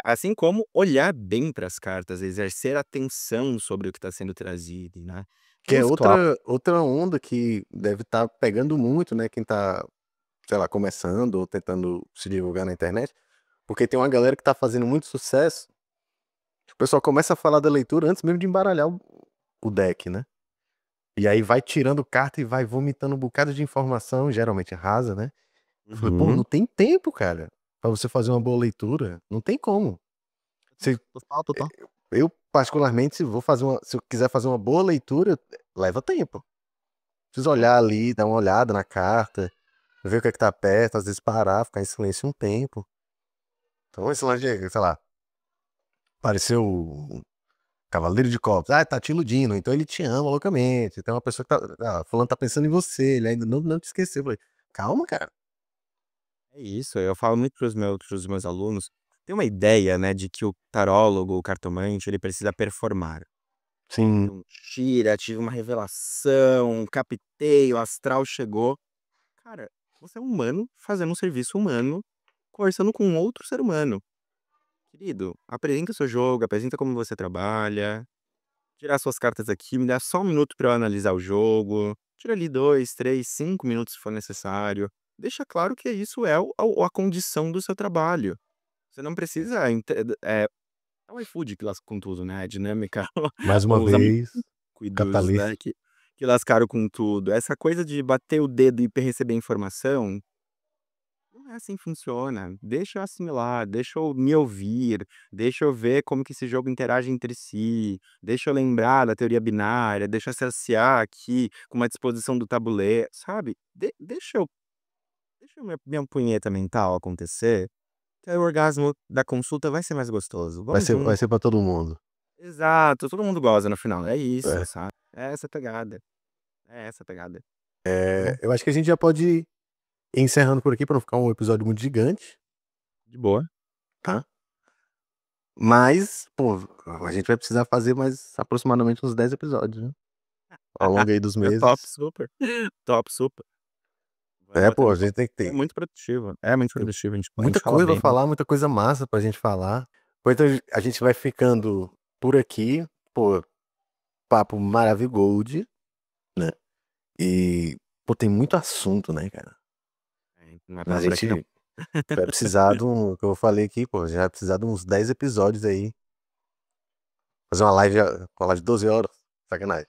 Assim como olhar bem para as cartas, exercer atenção sobre o que está sendo trazido, né. Que Tem é os clássicos. outra onda que deve estar pegando muito, né, quem tá, sei lá, começando ou tentando se divulgar na internet, porque tem uma galera que tá fazendo muito sucesso, o pessoal começa a falar da leitura antes mesmo de embaralhar o deck, né. E aí vai tirando carta e vai vomitando um bocado de informação, geralmente rasa, né. Eu falei: "Pô, não Uhum. tem tempo, cara, pra você fazer uma boa leitura, não tem como". Você Total, total. eu particularmente, se eu quiser fazer uma boa leitura, leva tempo. Preciso olhar ali, dar uma olhada na carta, ver o que é que tá perto, às vezes parar, ficar em silêncio um tempo. Então esse lance de, sei lá, apareceu o cavaleiro de copas, ah, tá te iludindo, então ele te ama loucamente, tem uma pessoa que fulano tá pensando em você, ele ainda não te esqueceu. Eu falei: "Calma, cara". É isso, eu falo muito para os meus alunos, tem uma ideia, né, de que o tarólogo, o cartomante, ele precisa performar. Sim, Então, tira, tive uma revelação, captei, o astral chegou. Cara, você é um humano fazendo um serviço humano, conversando com um outro ser humano. Querido, apresenta o seu jogo, apresenta como você trabalha, tirar suas cartas aqui, me dá só um minuto para eu analisar o jogo. Tira ali 2, 3, 5 minutos se for necessário. Deixa claro que isso é a condição do seu trabalho. Você não precisa é o iFood que lasca com tudo, né, a dinâmica, mais uma os amigos vez, cuidos, capitalista. né, que lascaram com tudo. Essa coisa de bater o dedo e receber informação, não é assim que funciona. Deixa eu assimilar, deixa eu me ouvir, deixa eu ver como que esse jogo interage entre si, deixa eu lembrar da teoria binária, deixa eu associar aqui com uma disposição do tabuleiro, sabe. Deixa eu minha punheta mental acontecer, que aí o orgasmo da consulta vai ser mais gostoso. Vamos Vai junto. ser pra todo mundo. Exato, todo mundo goza no final, é isso, É. sabe. É essa a pegada, é essa a pegada. Então, Eu acho que a gente já pode ir encerrando por aqui pra não ficar um episódio muito gigante, de boa. tá. Mas, pô, a gente vai precisar fazer mais aproximadamente uns 10 episódios, né, ao longo aí dos É top meses. super, top super. Vai É, pô, a batendo papo. gente tem que É ter muito produtivo, é muito produtivo, a muita gente fala coisa pra bem. falar, muita coisa massa pra gente falar. Pô, então a gente vai ficando por aqui. Pô, papo maravigold, né, e, pô, tem muito assunto, né, cara. Não vai A parar por aqui não. gente vai precisar de um, que eu falei aqui, pô, já vai precisar de uns 10 episódios aí. Fazer uma live de 12 horas, sacanagem.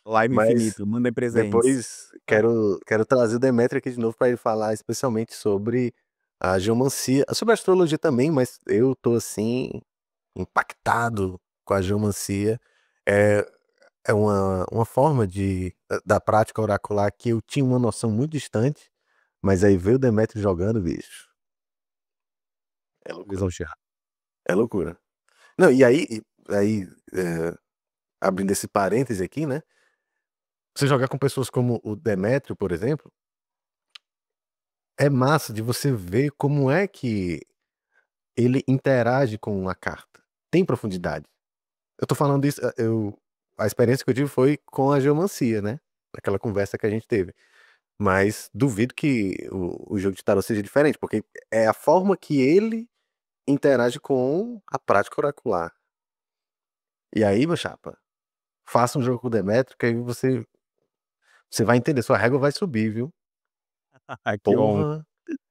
Live Mas infinito, mandem presentes. depois quero trazer o Demetrio aqui de novo para ele falar especialmente sobre a geomancia, sobre a astrologia também, mas eu tô assim impactado com a geomancia. É, é uma forma da prática oracular que eu tinha uma noção muito distante, mas aí veio o Demetrio jogando, bicho. É loucura. Lisonjear. É loucura. Não, e aí, abrindo esse parêntese aqui, né? Você jogar com pessoas como o Demétrio, por exemplo, é massa de você ver como é que ele interage com a carta. Tem profundidade. Eu tô falando isso, eu a experiência que eu tive foi com a geomancia, né? Aquela conversa que a gente teve. Mas duvido que o jogo de tarô seja diferente, porque é a forma que ele interage com a prática oracular. E aí, meu chapa, faça um jogo com o Demetrio, que aí você vai entender, sua régua vai subir, viu? Que honra.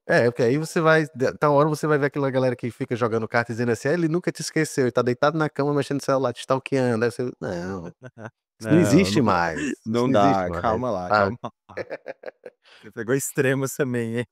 Porra. Porque aí você vai. Tá uma hora você vai ver aquela galera que fica jogando carta dizendo assim, ele nunca te esqueceu, ele tá deitado na cama mexendo no celular, te stalkeando. Aí você. Não, isso não Não, existe mais. Isso não não existe dá, mais. calma lá, Ah, calma lá. Você pegou extremos também, hein?